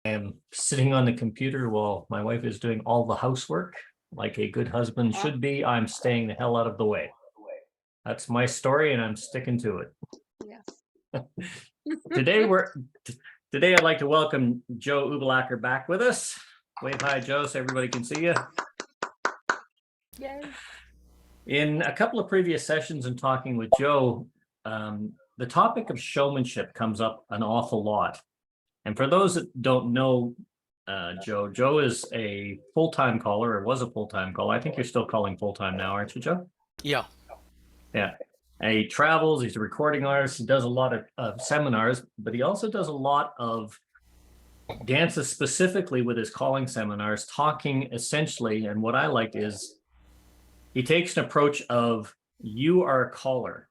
am sitting on the computer while my wife is doing all the housework. Like a good husband should be, I'm staying the hell out of the way. That's my story, and I'm sticking to it. Yes. Today, today I'd like to welcome Joe Ubelacker back with us. Wave hi, Joe, so everybody can see you. Yay. In a couple of previous sessions and talking with Joe, the topic of showmanship comes up an awful lot. And for those that don't know Joe is a full-time caller, or was a full-time caller. I think you're still calling full-time now, aren't you, Joe? Yeah. Yeah. And he travels, he's a recording artist, he does a lot of seminars, but he also does a lot of dances specifically with his calling seminars, talking essentially, and what I liked is he takes an approach of you are a caller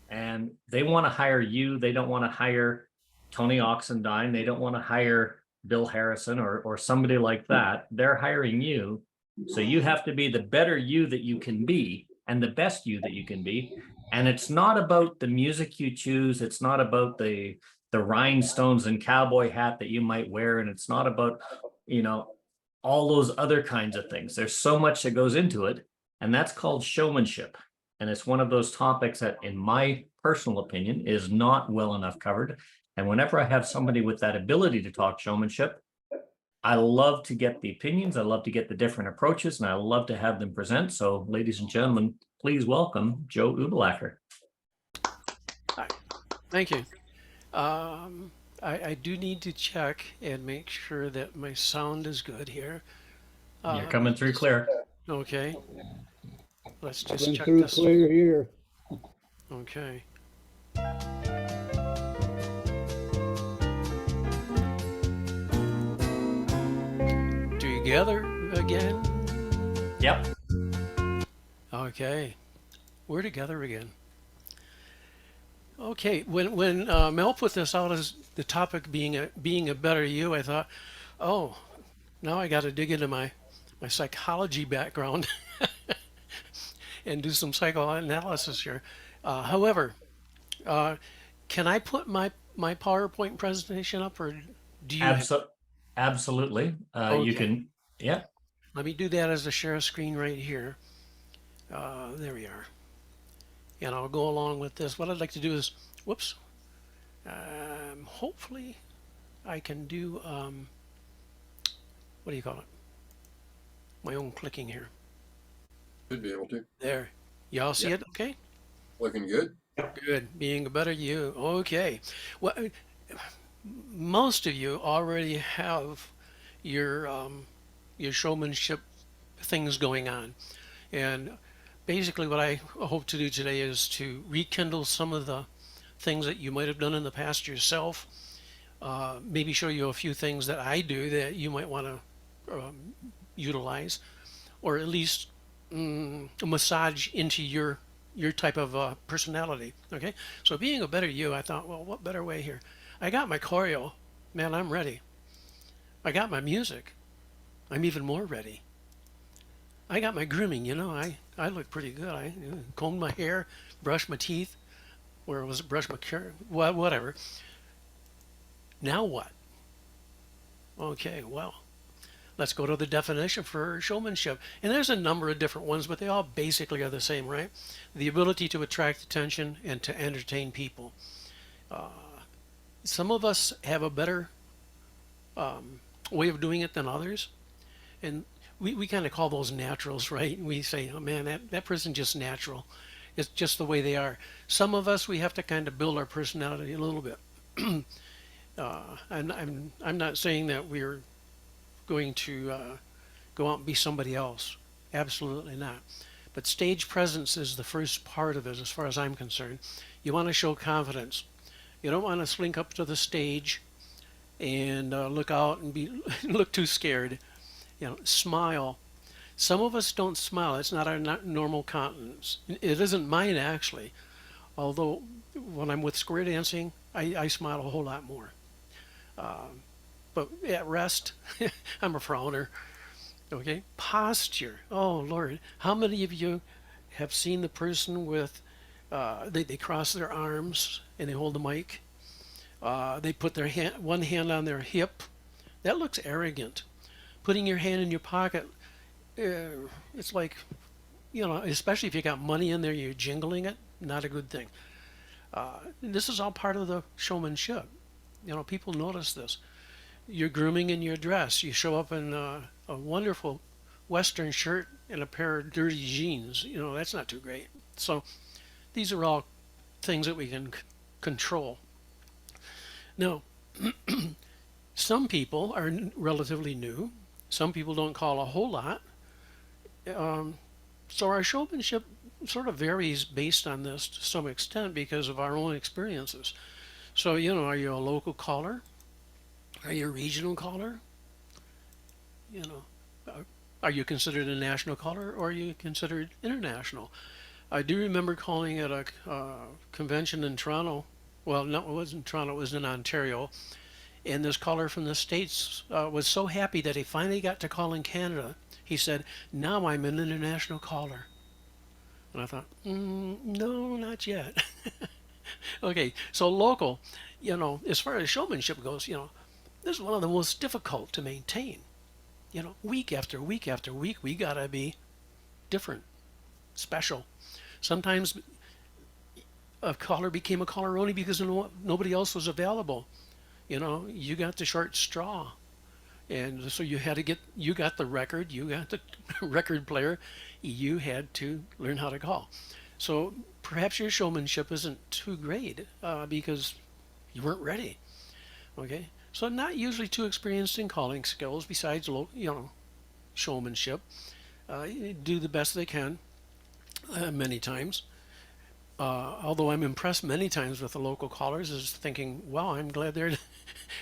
and they want to hire you. They don't want to hire Tony Oxendine. They don't want to hire Bill Harrison or somebody like that. They're hiring you. So you have to be the better you that you can be and the best you that you can be. And it's not about the music you choose. It's not about the rhinestones and cowboy hat that you might wear. And it's not about, all those other kinds of things. There's so much that goes into it. And that's called showmanship. And it's one of those topics that, in my personal opinion, is not well enough covered. And whenever I have somebody with that ability to talk showmanship, I love to get the opinions. I love to get the different approaches, and I love to have them present. So, ladies and gentlemen, please welcome Joe Ubelacker. Hi. Thank you. I do need to check and make sure that my sound is good here. You're coming through clear. Okay. Let's just Coming check through this. clear here. Okay. Together again? Yep. Okay. We're together again. Okay. When Mel put this out as the topic being a better you, I thought, oh, now I got to dig into my psychology background and do some psychoanalysis here. However, can I put my PowerPoint presentation up, or do you have? Absolutely. You Okay. can, yeah. Let me do that as a share screen right here. There we are. And I'll go along with this. What I'd like to do is, whoops. Hopefully, I can do what do you call it? My own clicking here. Should be able to. There. Y'all see Yeah. it? Okay. Looking good. Good. Being a better you. Okay. Well, most of you already have your showmanship things going on, and basically what I hope to do today is to rekindle some of the things that you might have done in the past yourself. Maybe show you a few things that I do that you might want to utilize, or at least massage into your type of personality. Okay, so being a better you, I thought, well, what better way here? I got my choreo, man, I'm ready. I got my music, I'm even more ready. I got my grooming, I look pretty good. I combed my hair, brushed my teeth, or was it brush my hair? Whatever. Now what? Okay, well, let's go to the definition for showmanship. And there's a number of different ones, but they all basically are the same, right? The ability to attract attention and to entertain people. Some of us have a better way of doing it than others. And we kind of call those naturals, right? We say, oh man, that person's just natural. It's just the way they are. Some of us, we have to kind of build our personality a little bit. I'm not saying that we're going to go out and be somebody else. Absolutely not. But stage presence is the first part of it, as far as I'm concerned. You want to show confidence. You don't want to slink up to the stage and look out and look too scared. Smile. Some of us don't smile. It's not our normal countenance. It isn't mine, actually. Although when I'm with square dancing, I smile a whole lot more. But at rest, I'm a frowner. Okay, posture. Oh Lord, how many of you have seen the person with they cross their arms and they hold the mic? They put their one hand on their hip, That looks arrogant. Putting your hand in your pocket, it's like, especially if you got money in there, you're jingling it, not a good thing. This is all part of the showmanship. People notice this. You're grooming in your dress. You show up in a wonderful Western shirt and a pair of dirty jeans. That's not too great. So these are all things that we can control. Now, some people are relatively new. Some people don't call a whole lot. So our showmanship sort of varies based on this to some extent because of our own experiences. So, are you a local caller? Are you a regional caller? You know, are you considered a national caller or are you considered international? I do remember calling at a convention in Toronto. Well, no, it wasn't Toronto, it was in Ontario. And this caller from the States was so happy that he finally got to call in Canada. He said, "Now I'm an international caller." And I thought, no, not yet. Okay, so local, as far as showmanship goes, this is one of the most difficult to maintain. Week after week after week, we gotta be different, special. Sometimes a caller became a caller only because nobody else was available. You got the short straw. And so you got the record, you got the record player, you had to learn how to call. So perhaps your showmanship isn't too great because you weren't ready. Okay, so not usually too experienced in calling skills besides showmanship. Do the best they can many times. Although I'm impressed many times with the local callers, is thinking, wow, I'm glad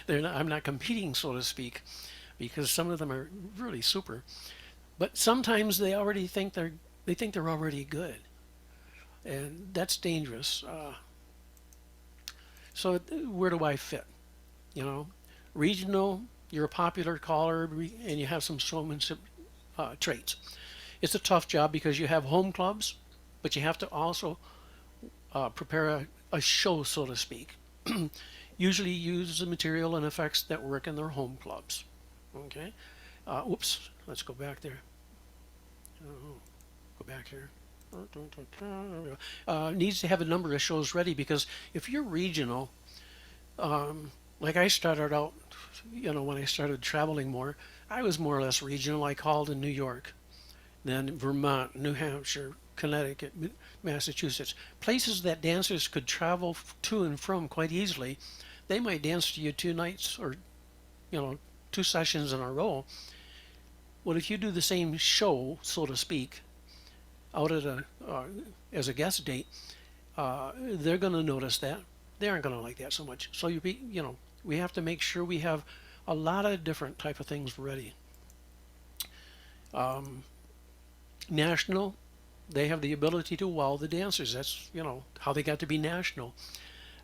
I'm not competing, so to speak, because some of them are really super. But sometimes they think they're already good, and that's dangerous. So where do I fit? Regional, you're a popular caller, and you have some showmanship traits. It's a tough job because you have home clubs, but you have to also prepare a show, so to speak. Usually use the material and effects that work in their home clubs. Okay. Whoops. Let's go back there. Go back here. Needs to have a number of shows ready because if you're regional, like I started out, when I started traveling more, I was more or less regional. I called in New York, then Vermont, New Hampshire, Connecticut, Massachusetts, places that dancers could travel to and from quite easily. They might dance to you 2 nights or, 2 sessions in a row. Well, if you do the same show, so to speak, out at as a guest date, they're going to notice that. They aren't going to like that so much. So we have to make sure we have a lot of different type of things ready. National, they have the ability to wow the dancers. That's how they got to be national.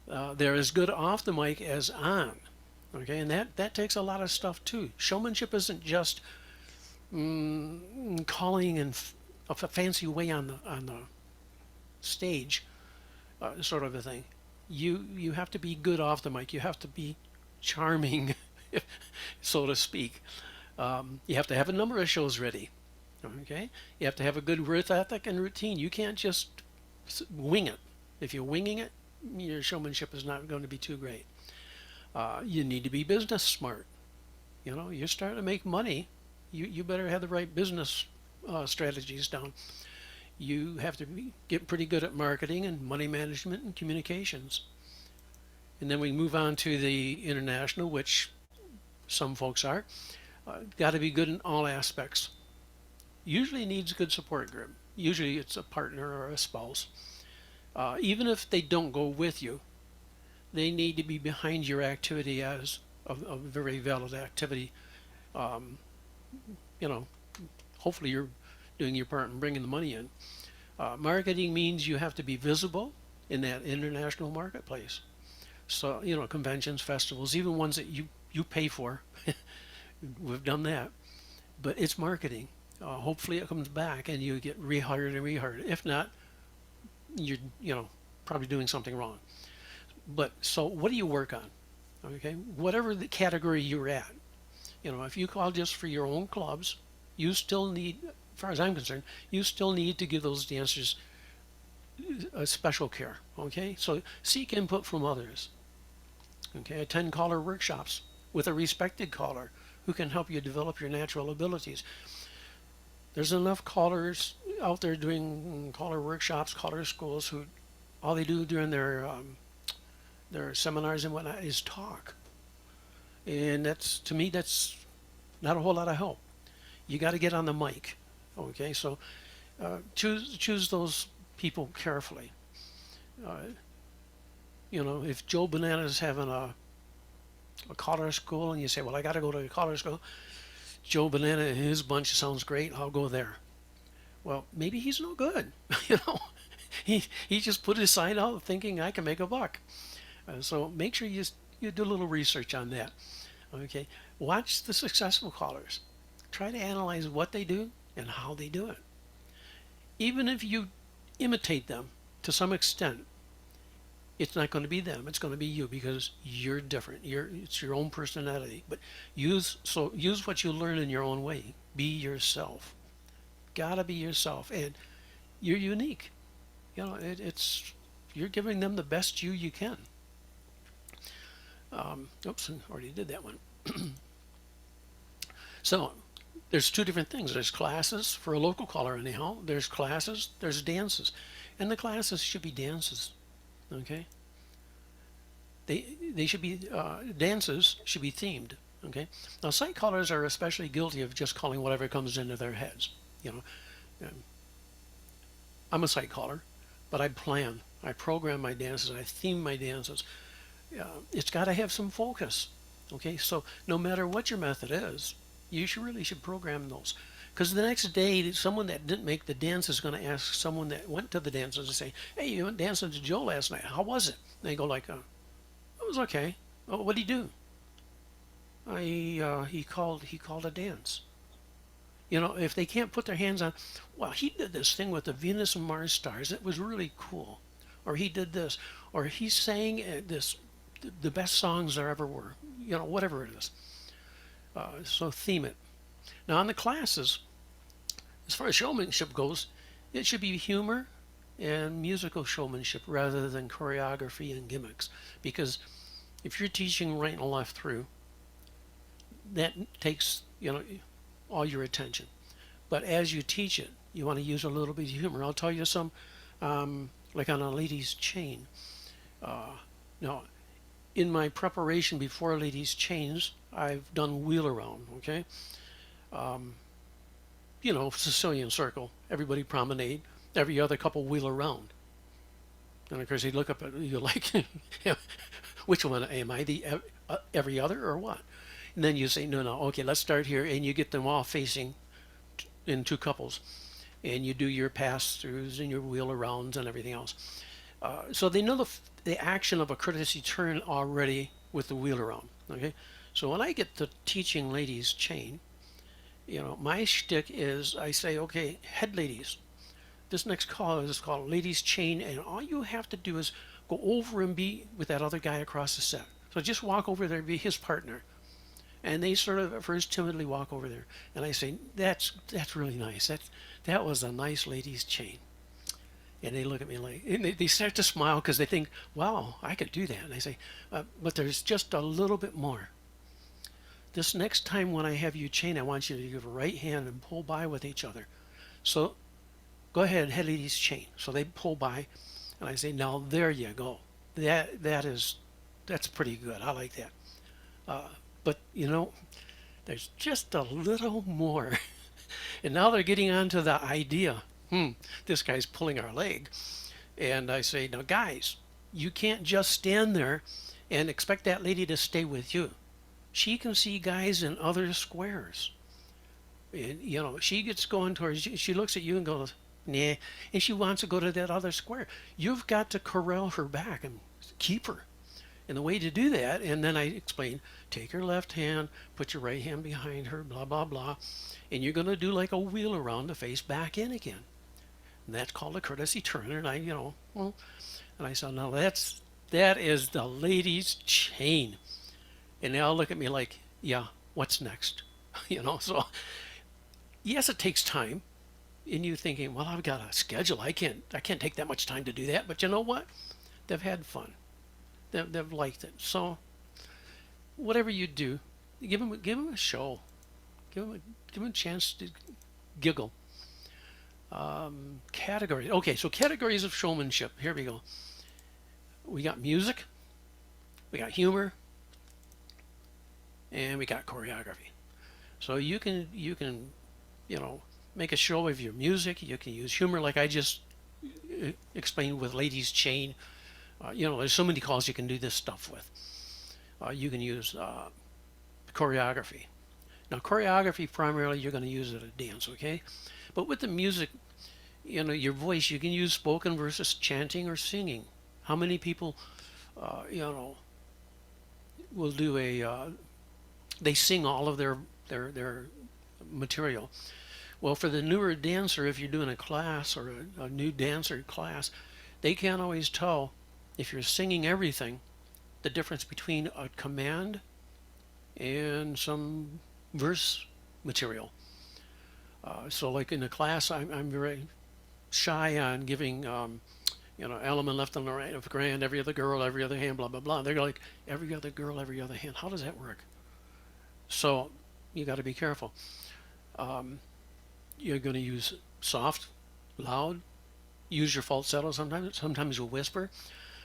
They're as good off the mic as on. Okay, and that takes a lot of stuff too. Showmanship isn't just calling in a fancy way on the stage, sort of a thing. You have to be good off the mic. You have to be charming, so to speak. You have to have a number of shows ready. Okay, you have to have a good work ethic and routine. You can't just wing it. If you're winging it, your showmanship is not going to be too great. You need to be business smart. You're starting to make money. You better have the right business strategies down. You have to get pretty good at marketing and money management and communications. And then we move on to the international, which some folks are. Got to be good in all aspects. Usually needs a good support group. Usually it's a partner or a spouse. Even if they don't go with you, they need to be behind your activity as a very valid activity. Hopefully you're doing your part and bringing the money in. Marketing means you have to be visible in that international marketplace. So, conventions, festivals, even ones that you pay for. We've done that. But it's marketing. Hopefully it comes back and you get rehired and rehired. If not, you're probably doing something wrong. But so what do you work on? Okay, whatever the category you're at, You know, if you call just for your own clubs, you still need, as far as I'm concerned, you still need to give those dancers a special care. Okay, so seek input from others. Okay, attend caller workshops with a respected caller who can help you develop your natural abilities. There's enough callers out there doing caller workshops, caller schools who all they do during their seminars and whatnot is talk, and that's, to me, that's not a whole lot of help. You got to get on the mic. Okay, so choose those people carefully. You know, if Joe Banana's having a caller school and you say, well, I got to go to a caller school, Joe Banana and his bunch sounds great, I'll go there. Well, maybe he's no good. You know, he just put his sign out thinking I can make a buck. So make sure you do a little research on that. Okay, watch the successful callers. Try to analyze what they do and how they do it. Even if you imitate them to some extent, it's not going to be them. It's going to be you because you're different. It's your own personality. But use what you learn in your own way. Be yourself. Gotta be yourself, and you're unique. You know, it's you're giving them the best you can. Oops, I already did that one. So there's two different things. There's classes for a local caller anyhow. There's classes, there's dances. And the classes should be dances. Okay? They should be dances should be themed. Okay? Now site callers are especially guilty of just calling whatever comes into their heads. You know, I'm a site caller, but I plan, I program my dances, I theme my dances. It's got to have some focus. Okay, so no matter what your method is, you really should program those. Because the next day, someone that didn't make the dance is going to ask someone that went to the dances to say, "Hey, you went dancing to Joe last night. How was it?" And they go like, "It was okay." "Oh, what did he do?" He called a dance." You know, if they can't put their hands on, well, he did this thing with the Venus and Mars stars. It was really cool. Or he did this. Or he sang the best songs there ever were. You know, whatever it is. So theme it. Now on the classes, as far as showmanship goes, it should be humor and musical showmanship rather than choreography and gimmicks. Because if you're teaching right and left through, that takes, you know, all your attention. But as you teach it, you want to use a little bit of humor. I'll tell you some, like on a lady's chain. Now, in my preparation before ladies' chains, I've done wheel around, okay? You know, Sicilian circle, everybody promenade, every other couple wheel around. And of course, you look up at you like, which one am I, the every other or what? And then you say, no, okay, let's start here, and you get them all facing in two couples, and you do your pass-throughs and your wheel arounds and everything else. So they know the action of a courtesy turn already with the wheel around. Okay, so when I get to teaching ladies chain, you know, my shtick is I say, okay, head ladies, this next call is called ladies chain, and all you have to do is go over and be with that other guy across the set. So just walk over there and be his partner. And they sort of at first timidly walk over there, and I say, "That's really nice. That was a nice ladies' chain." And they look at me like, and they start to smile because they think, "Wow, I could do that." And I say, "But there's just a little bit more. This next time when I have you chain, I want you to give a right hand and pull by with each other. So go ahead, head ladies' chain." So they pull by, and I say, "Now there you go. That's pretty good. I like that." But, you know, there's just a little more. And now they're getting onto the idea, this guy's pulling our leg. And I say, now, guys, you can't just stand there and expect that lady to stay with you. She can see guys in other squares. And, you know, she gets going towards you. She looks at you and goes, nah. And she wants to go to that other square. You've got to corral her back and keep her. And the way to do that, and then I explain, take her left hand, put your right hand behind her, blah, blah, blah. And you're going to do like a wheel around to face back in again. And that's called a courtesy turn. And and I said, no, that is the ladies' chain. And they all look at me like, yeah, what's next? So yes, it takes time. And you thinking, well, I've got a schedule. I can't take that much time to do that. But you know what? They've had fun. They've liked it. So whatever you do, give them a show. Give them a chance to giggle. Categories. Okay, so categories of showmanship. Here we go. We got music, we got humor, and we got choreography. So you can make a show of your music. You can use humor, like I just explained with Ladies Chain. There's so many calls you can do this stuff with. You can use choreography. Now, choreography primarily you're going to use at a dance, okay? But with the music, your voice, you can use spoken versus chanting or singing. How many people, will do they sing all of their material. Well, for the newer dancer, if you're doing a class or a new dancer class, they can't always tell if you're singing everything, the difference between a command and some verse material. So like in the class, I'm very shy on giving, element left on the right of a grand, every other girl, every other hand, blah, blah, blah. They're like, every other girl, every other hand. How does that work? So you got to be careful. You're going to use soft, loud, use your falsetto sometimes you'll whisper.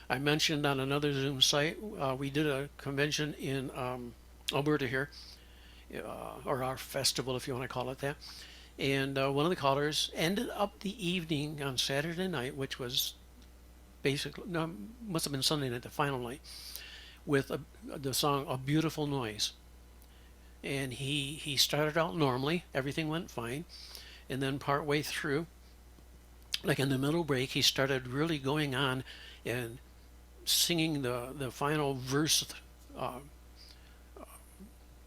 I mentioned on another Zoom site, we did a convention in Alberta here, or our festival, if you want to call it that. And one of the callers ended up the evening on Saturday night, which was basically, no, must have been Sunday night, the final night, with the song "A Beautiful Noise." And he started out normally, everything went fine, and then partway through, like in the middle break, he started really going on and singing the final verse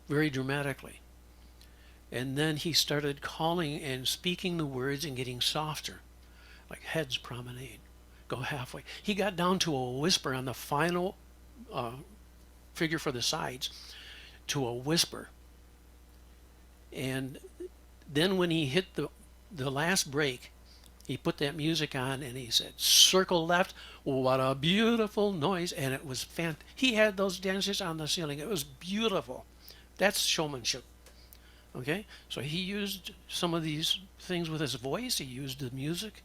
very dramatically. And then he started calling and speaking the words and getting softer, like heads promenade, go halfway. He got down to a whisper on the final figure for the sides, to a whisper. And then when he hit the last break, he put that music on and he said, "Circle left, what a beautiful noise." And it was he had those dancers on the ceiling. It was beautiful. That's showmanship. Okay, so he used some of these things with his voice. He used the music.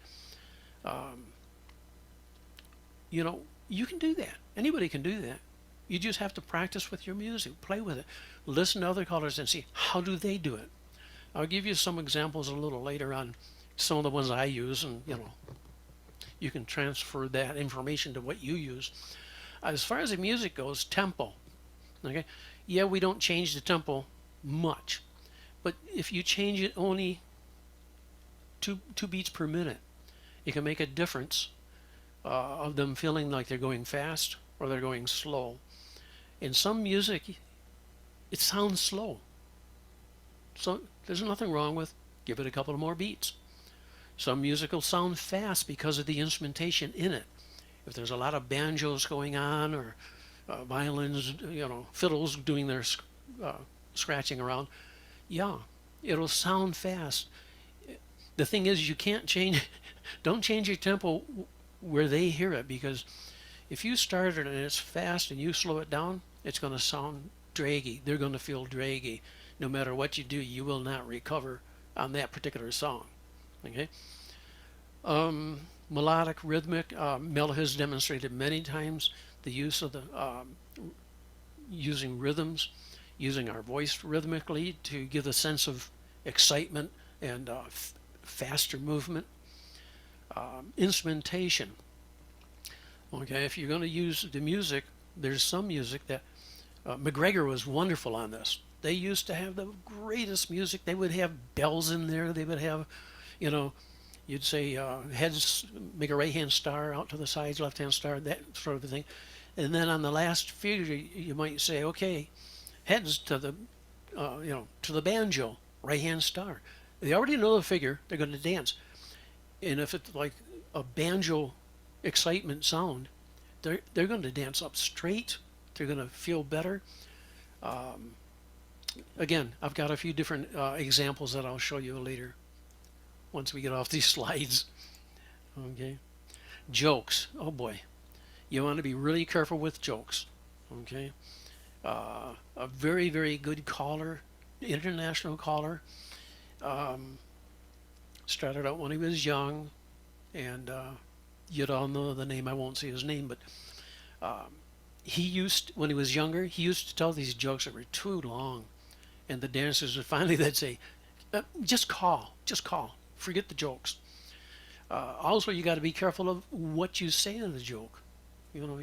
You can do that. Anybody can do that. You just have to practice with your music, play with it, listen to other callers and see how do they do it. I'll give you some examples a little later on, some of the ones I use, and you can transfer that information to what you use. As far as the music goes, tempo. Okay, yeah, we don't change the tempo much. But if you change it only two beats per minute, it can make a difference of them feeling like they're going fast or they're going slow. In some music, it sounds slow. So there's nothing wrong with give it a couple of more beats. Some music will sound fast because of the instrumentation in it. If there's a lot of banjos going on or violins, fiddles doing their scratching around, yeah, it'll sound fast. The thing is, you can't don't change your tempo where they hear it, because if you start it and it's fast and you slow it down, it's going to sound draggy. They're going to feel draggy. No matter what you do, you will not recover on that particular song. Okay? Melodic, rhythmic. Mel has demonstrated many times the use of using rhythms, using our voice rhythmically to give a sense of excitement and faster movement. Instrumentation. Okay, if you're going to use the music, there's some music that McGregor was wonderful on this. They used to have the greatest music. They would have bells in there. They would have, you'd say heads, make a right hand star out to the sides, left hand star, that sort of thing. And then on the last figure, you might say, okay, heads to the, to the banjo, right hand star. They already know the figure. They're going to dance. And if it's like a banjo excitement sound, they're going to dance up straight. They're going to feel better. Again, I've got a few different examples that I'll show you later once we get off these slides. Okay. Jokes. Oh boy. You want to be really careful with jokes. Okay. A very, very good caller, international caller, started out when he was young, and you'd all know the name. I won't say his name, but he used, when he was younger, he used to tell these jokes that were too long, and the dancers would finally they'd say, just call, forget the jokes. Also, you got to be careful of what you say in the joke. You know,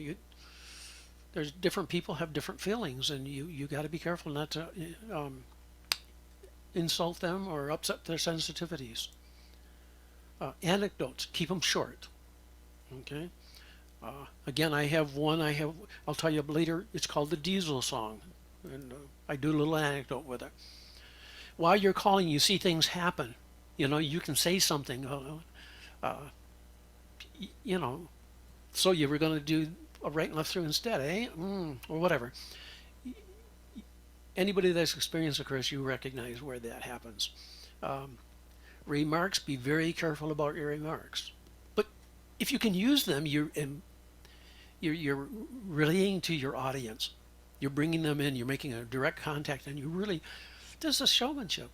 there's different people have different feelings, and you got to be careful not to insult them or upset their sensitivities. Anecdotes, keep them short. Okay. Again, I have one. I'll tell you later. It's called the Diesel song, and I do a little anecdote with it. While you're calling, you see things happen. You know, you can say something. You know, so you were going to do a right and left through instead, eh? Or whatever. Anybody that's experienced a curse, you recognize where that happens. Remarks, be very careful about your remarks. But if you can use them, you're relating to your audience. You're bringing them in. You're making a direct contact, and you really, this is showmanship.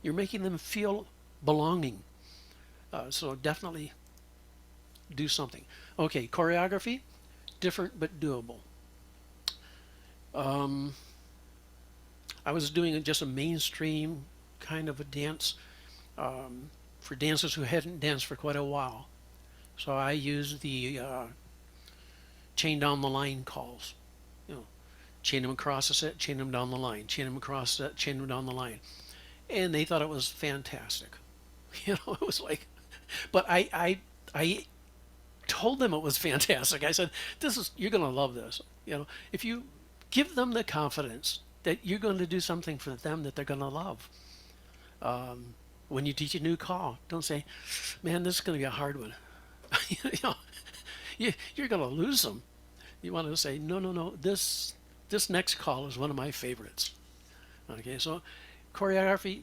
You're making them feel belonging. So definitely do something. Okay, choreography, different but doable. I was doing just a mainstream kind of a dance for dancers who hadn't danced for quite a while. So I used the chain down the line calls. You know, chain them across the set, chain them down the line, chain them across the set, chain them down the line. And they thought it was fantastic. You know, it was like, but I told them it was fantastic. I said, you're going to love this. You know, if you give them the confidence that you're going to do something for them that they're going to love. When you teach a new call, don't say, man, this is going to be a hard one. You know, you're going to lose them. You want to say, no, this next call is one of my favorites. Okay, so choreography,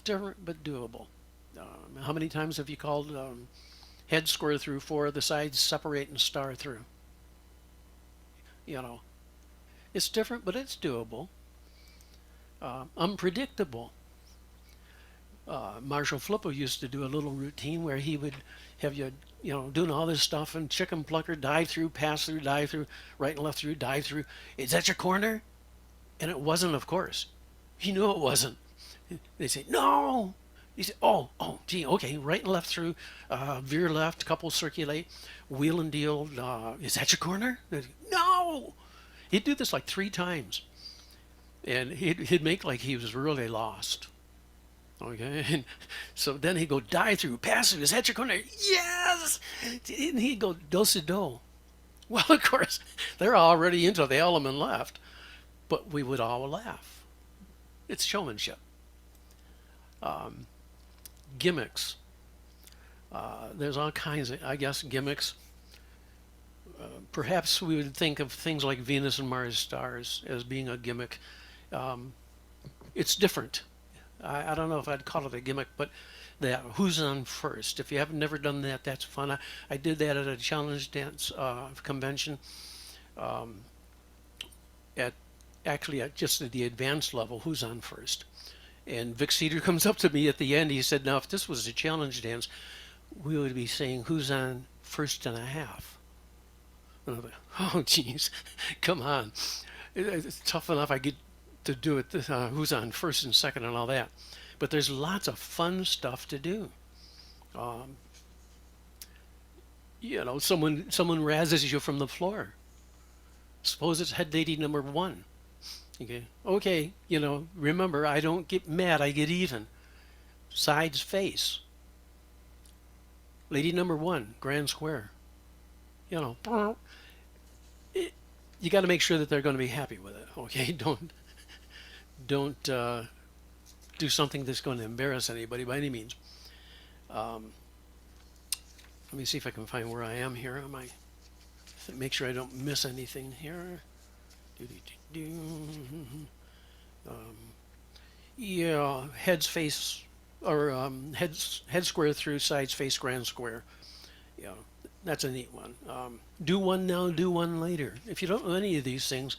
different but doable. How many times have you called head square through, 4 of the sides separate and star through? You know, it's different, but it's doable. Unpredictable. Marshall Flippo used to do a little routine where he would have you know, doing all this stuff and chicken plucker, dive through, pass through, dive through, right and left through, dive through. Is that your corner? And it wasn't, of course. He knew it wasn't. They say, no. He said, oh, gee, okay, right and left through, veer left, couple circulate, wheel and deal. Is that your corner? No. He'd do this like 3 times. And he'd make like he was really lost. Okay, and so then he'd go dive through, pass through. Is that your corner? Yes! And he'd go do-si-do. Well, of course, they're already into the element left, but we would all laugh. It's showmanship. Gimmicks. There's all kinds of, I guess, gimmicks. Perhaps we would think of things like Venus and Mars stars as being a gimmick. It's different. I don't know if I'd call it a gimmick, but that who's on first. If you haven't never done that, that's fun. I did that at a challenge dance convention. At just at the advanced level, who's on first. And Vic Cedar comes up to me at the end. He said, now, if this was a challenge dance, we would be saying who's on first and a half. And I'm like, oh, geez, come on. It's tough enough I get to do it, who's on first and second and all that. But there's lots of fun stuff to do. You know, someone razzes you from the floor. Suppose it's head lady number 1. Okay, you know, remember, I don't get mad, I get even. Sides face. Lady number 1, grand square. You know, you got to make sure that they're going to be happy with it. Okay, don't do something that's going to embarrass anybody by any means. Let me see if I can find where I am here. Make sure I don't miss anything here. Yeah, heads face or head square through, sides face grand square. Yeah, that's a neat one. Do one now, do one later. If you don't know any of these things,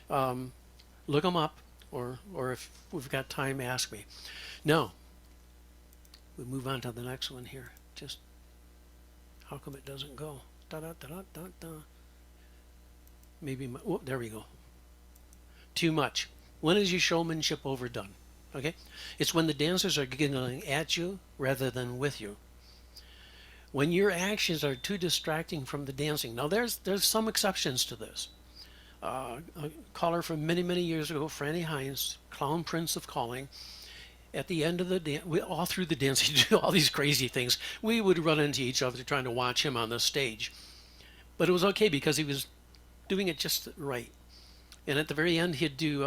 look them up, or if we've got time, ask me. Now we move on to the next one here. Just how come it doesn't go? Da da da da da da. Maybe oh, there we go. Too much. When is your showmanship overdone? Okay, it's when the dancers are giggling at you rather than with you. When your actions are too distracting from the dancing. Now there's some exceptions to this. A caller from many years ago, Franny Hines, clown prince of calling. At the end of the dance, all through the dance, he'd do all these crazy things. We would run into each other trying to watch him on the stage, but it was okay because he was doing it just right. And at the very end, he'd do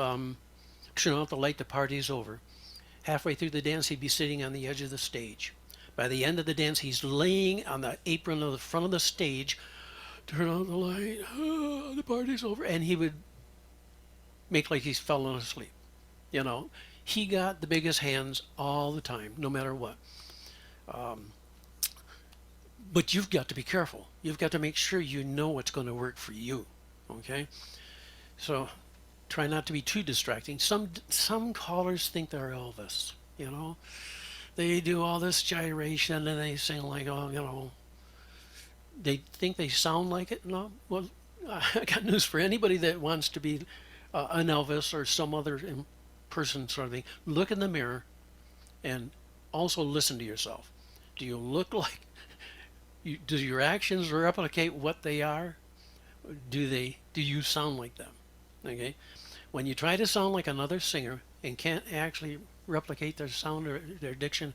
turn out the light, the party's over. Halfway through the dance, he'd be sitting on the edge of the stage. By the end of the dance, he's laying on the apron of the front of the stage. Turn on the light, the party's over, and he would make like he's fallen asleep. You know, he got the biggest hands all the time, no matter what. But you've got to be careful. You've got to make sure you know what's going to work for you. Okay, so try not to be too distracting. Some callers think they're Elvis. You know, they do all this gyration and they sing like, oh, you know, they think they sound like it. No, well, I got news for anybody that wants to be an Elvis or some other person sort of thing. Look in the mirror and also listen to yourself. Do you look like do your actions replicate what they are? Do you sound like them? Okay, when you try to sound like another singer and can't actually replicate their sound or their diction,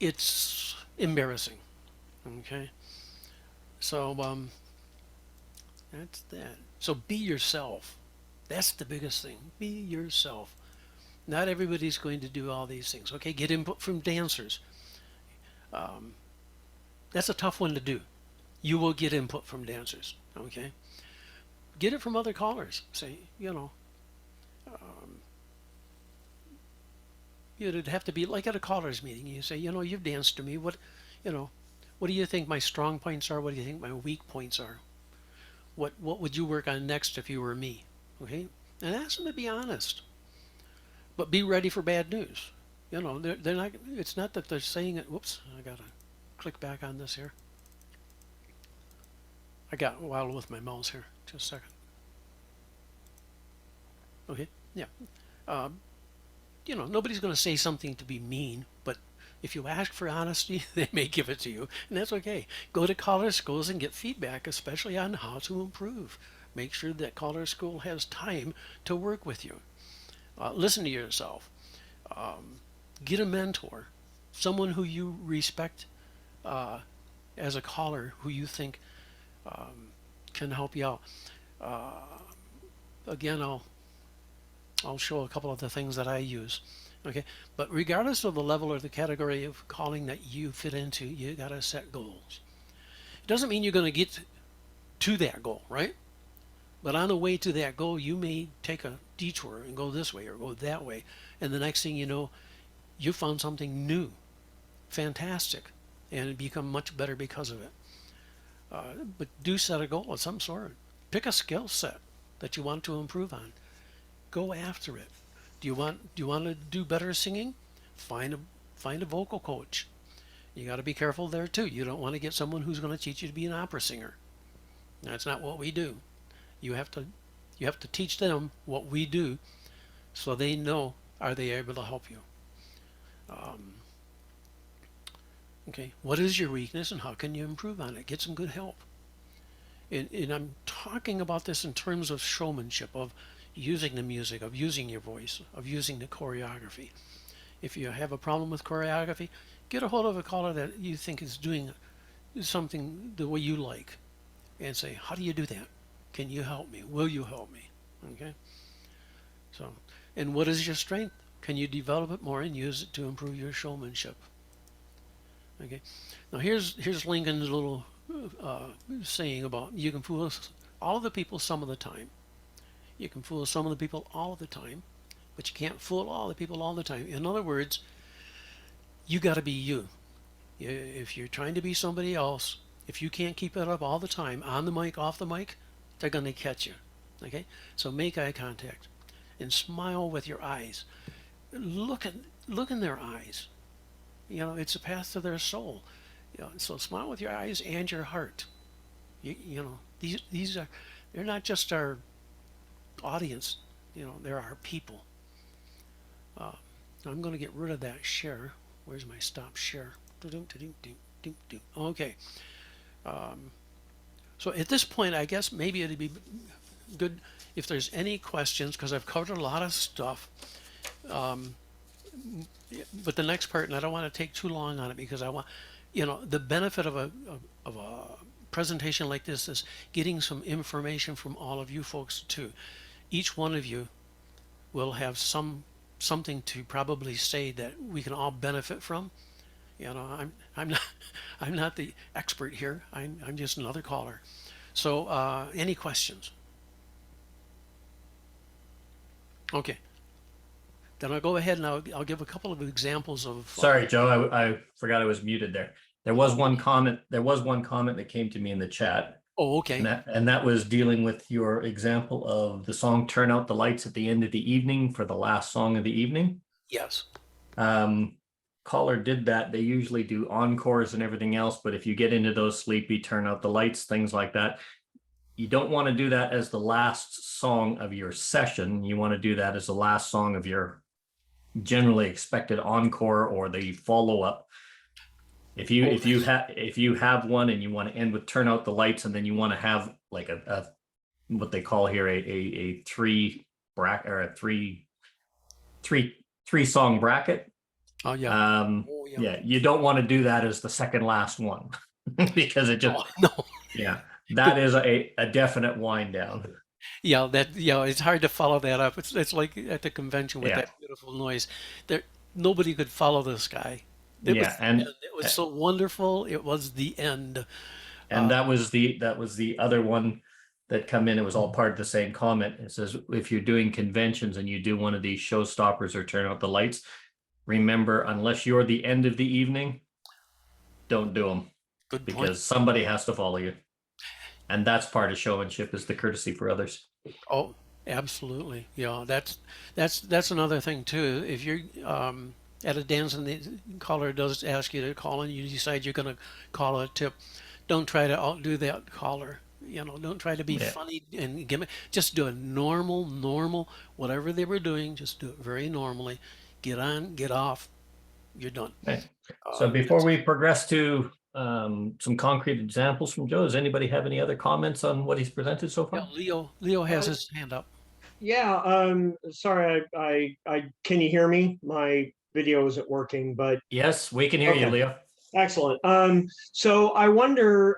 it's embarrassing. Okay, so that's that. So be yourself. That's the biggest thing. Be yourself. Not everybody's going to do all these things. Okay, get input from dancers. That's a tough one to do. You will get input from dancers. Okay, get it from other callers. Say, you know, it'd have to be like at a callers meeting. You say, you know, you've danced to me. What, you know, what do you think my strong points are? What do you think my weak points are? What would you work on next if you were me? Okay, and ask them to be honest, but be ready for bad news. You know, they're not. It's not that they're saying it. Whoops, I gotta click back on this here. I got wild with my mouse here. Just a second. Okay, yeah. You know, nobody's going to say something to be mean, but if you ask for honesty, they may give it to you, and that's okay. Go to caller schools and get feedback, especially on how to improve. Make sure that caller school has time to work with you. Listen to yourself. Get a mentor, someone who you respect as a caller, who you think can help you out. Again, I'll show a couple of the things that I use. Okay, but regardless of the level or the category of calling that you fit into, you gotta set goals. It doesn't mean you're going to get to that goal, right? But on the way to that goal, you may take a detour and go this way or go that way, and the next thing you know, you found something new, fantastic, and it become much better because of it. But do set a goal of some sort. Pick a skill set that you want to improve on. Go after it. Do you want to do better singing? Find a vocal coach. You got to be careful there too. You don't want to get someone who's going to teach you to be an opera singer. That's not what we do. You have to teach them what we do, so they know, are they able to help you. Okay, what is your weakness and how can you improve on it? Get some good help. And I'm talking about this in terms of showmanship, of using the music, of using your voice, of using the choreography. If you have a problem with choreography, get a hold of a caller that you think is doing something the way you like, and say, how do you do that? Can you help me? Will you help me? Okay. So, and what is your strength? Can you develop it more and use it to improve your showmanship? Okay. Now here's Lincoln's little saying about, you can fool all of the people some of the time. You can fool some of the people all of the time. but you can't fool all the people all the time. In other words, you got to be you. If you're trying to be somebody else, if you can't keep it up all the time, on the mic, off the mic, they're going to catch you. Okay? So make eye contact and smile with your eyes. Look in their eyes. You know, it's a path to their soul. You know, so smile with your eyes and your heart. You know, these are, they're not just our audience. You know, they're our people. I'm going to get rid of that share. Where's my stop share? Okay. So at this point, I guess maybe it'd be good if there's any questions, because I've covered a lot of stuff. But the next part, and I don't want to take too long on it, because I want, you know, the benefit of a presentation like this is getting some information from all of you folks too. Each one of you will have something to probably say that we can all benefit from. You know, I'm not the expert here. I'm just another caller. So any questions? Okay. Then I'll go ahead and I'll give a couple of examples of. Sorry, Joe, I forgot I was muted there. There was one comment that came to me in the chat. Oh, okay. And that was dealing with your example of the song "Turn Out the Lights" at the end of the evening for the last song of the evening. Yes. Caller did that. They usually do encores and everything else, but if you get into those sleepy "Turn Out the Lights," things like that, you don't want to do that as the last song of your session. You want to do that as the last song of your generally expected encore or the follow-up. If you have one and you want to end with "Turn Out the Lights," and then you want to have like a what they call here a three bracket or a three song bracket. Oh yeah. Yeah, you don't want to do that as the second last one because it just no. Yeah, that is a definite wind down. Yeah, it's hard to follow that up. It's like at the convention with that beautiful noise. There, nobody could follow this guy. It was so wonderful. It was the end. And that was the other one that come in. It was all part of the same comment. It says, if you're doing conventions and you do one of these showstoppers or "Turn Out the Lights," remember, unless you're the end of the evening, don't do them. Good point. Because somebody has to follow you. And that's part of showmanship, is the courtesy for others. Oh, absolutely. Yeah, that's another thing too. If you're at a dance and the caller does ask you to call and you decide you're going to call a tip, don't try to outdo that caller. You know, don't try to be funny and give it. Just do a normal, whatever they were doing. Just do it very normally. Get on, get off. You're done. Okay. So before we progress to some concrete examples from Joe, does anybody have any other comments on what he's presented so far? Yeah, Leo has his hand up. Yeah, sorry, I can you hear me? My video isn't working, but yes, we can hear you, Leo. Excellent. So I wonder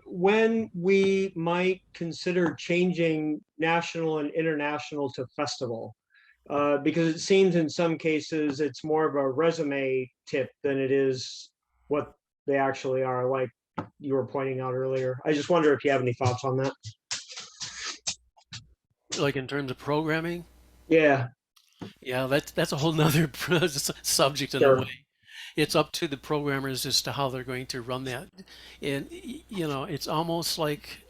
when we might consider changing national and international to festival, because it seems in some cases it's more of a resume tip than it is what they actually are, like you were pointing out earlier. I just wonder if you have any thoughts on that. Like in terms of programming? Yeah. Yeah, that's a whole nother subject in a way. It's up to the programmers as to how they're going to run that. And, you know, it's almost like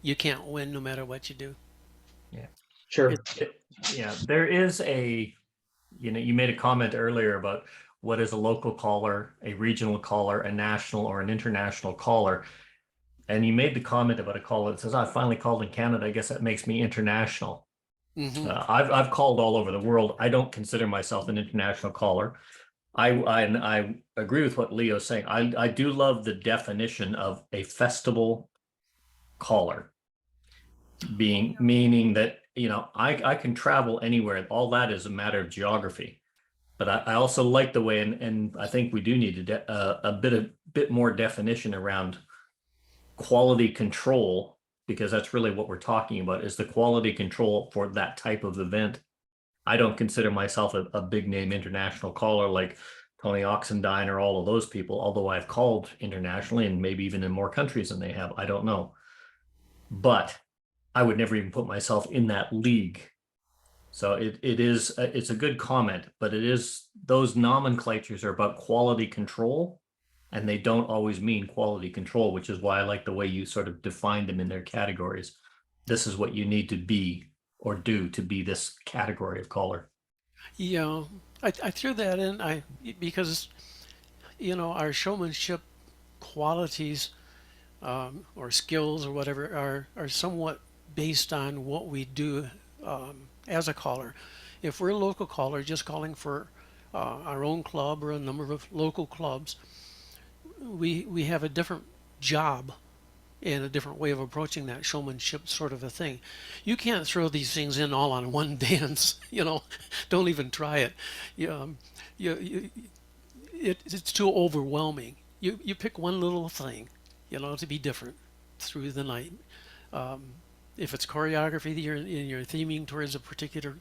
you can't win no matter what you do. Yeah, sure. Yeah, there is a, you know, you made a comment earlier about what is a local caller, a regional caller, a national or an international caller. And you made the comment about a caller that says, I finally called in Canada. I guess that makes me international. Mm-hmm. I've called all over the world. I don't consider myself an international caller. I agree with what Leo's saying. I do love the definition of a festival caller, meaning that, you know, I can travel anywhere. All that is a matter of geography. But I also like the way, and I think we do need a bit more definition around quality control, because that's really what we're talking about, is the quality control for that type of event. I don't consider myself a big name international caller like Tony Oxendine or all of those people, although I've called internationally and maybe even in more countries than they have. I don't know. But I would never even put myself in that league. So it is it's a good comment, but it is those nomenclatures are about quality control, and they don't always mean quality control, which is why I like the way you sort of define them in their categories. This is what you need to be or do to be this category of caller. Yeah, I threw that in because our showmanship qualities or skills or whatever are somewhat based on what we do as a caller. If we're a local caller, just calling for our own club or a number of local clubs, we have a different job and a different way of approaching that showmanship sort of a thing. You can't throw these things in all on one dance. Don't even try it. You, you, it's too overwhelming. You pick one little thing, to be different through the night. If it's choreography that you're theming towards a particular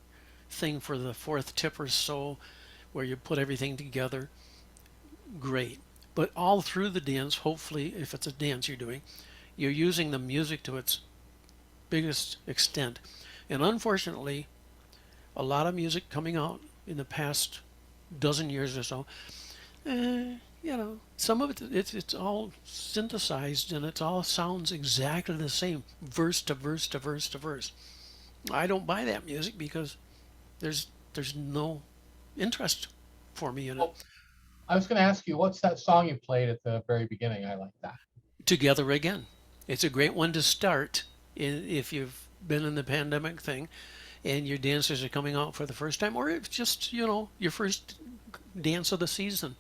thing for the fourth tip or so, where you put everything together, great. But all through the dance, hopefully, if it's a dance you're doing, you're using the music to its biggest extent. And unfortunately, a lot of music coming out in the past dozen years or so, some of it's all synthesized and it all sounds exactly the same, verse to verse to verse to verse. I don't buy that music because there's no interest for me in it. Well, I was going to ask you, what's that song you played at the very beginning? I like that. Together Again. It's a great one to start if you've been in the pandemic thing and your dancers are coming out for the first time, or if just, your first dance of the season.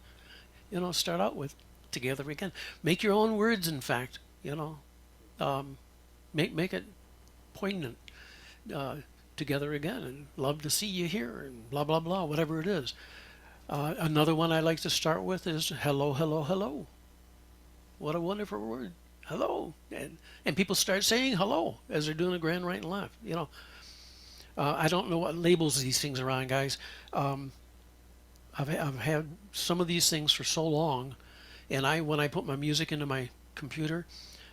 Start out with Together Again. Make your own words, in fact, make it poignant. Together Again, and love to see you here, and blah, blah, blah, whatever it is. Another one I like to start with is hello, hello, hello. What a wonderful word. Hello. And people start saying hello as they're doing a grand right and left. I don't know what labels these things are on, guys. I've had some of these things for so long, and when I put my music into my computer,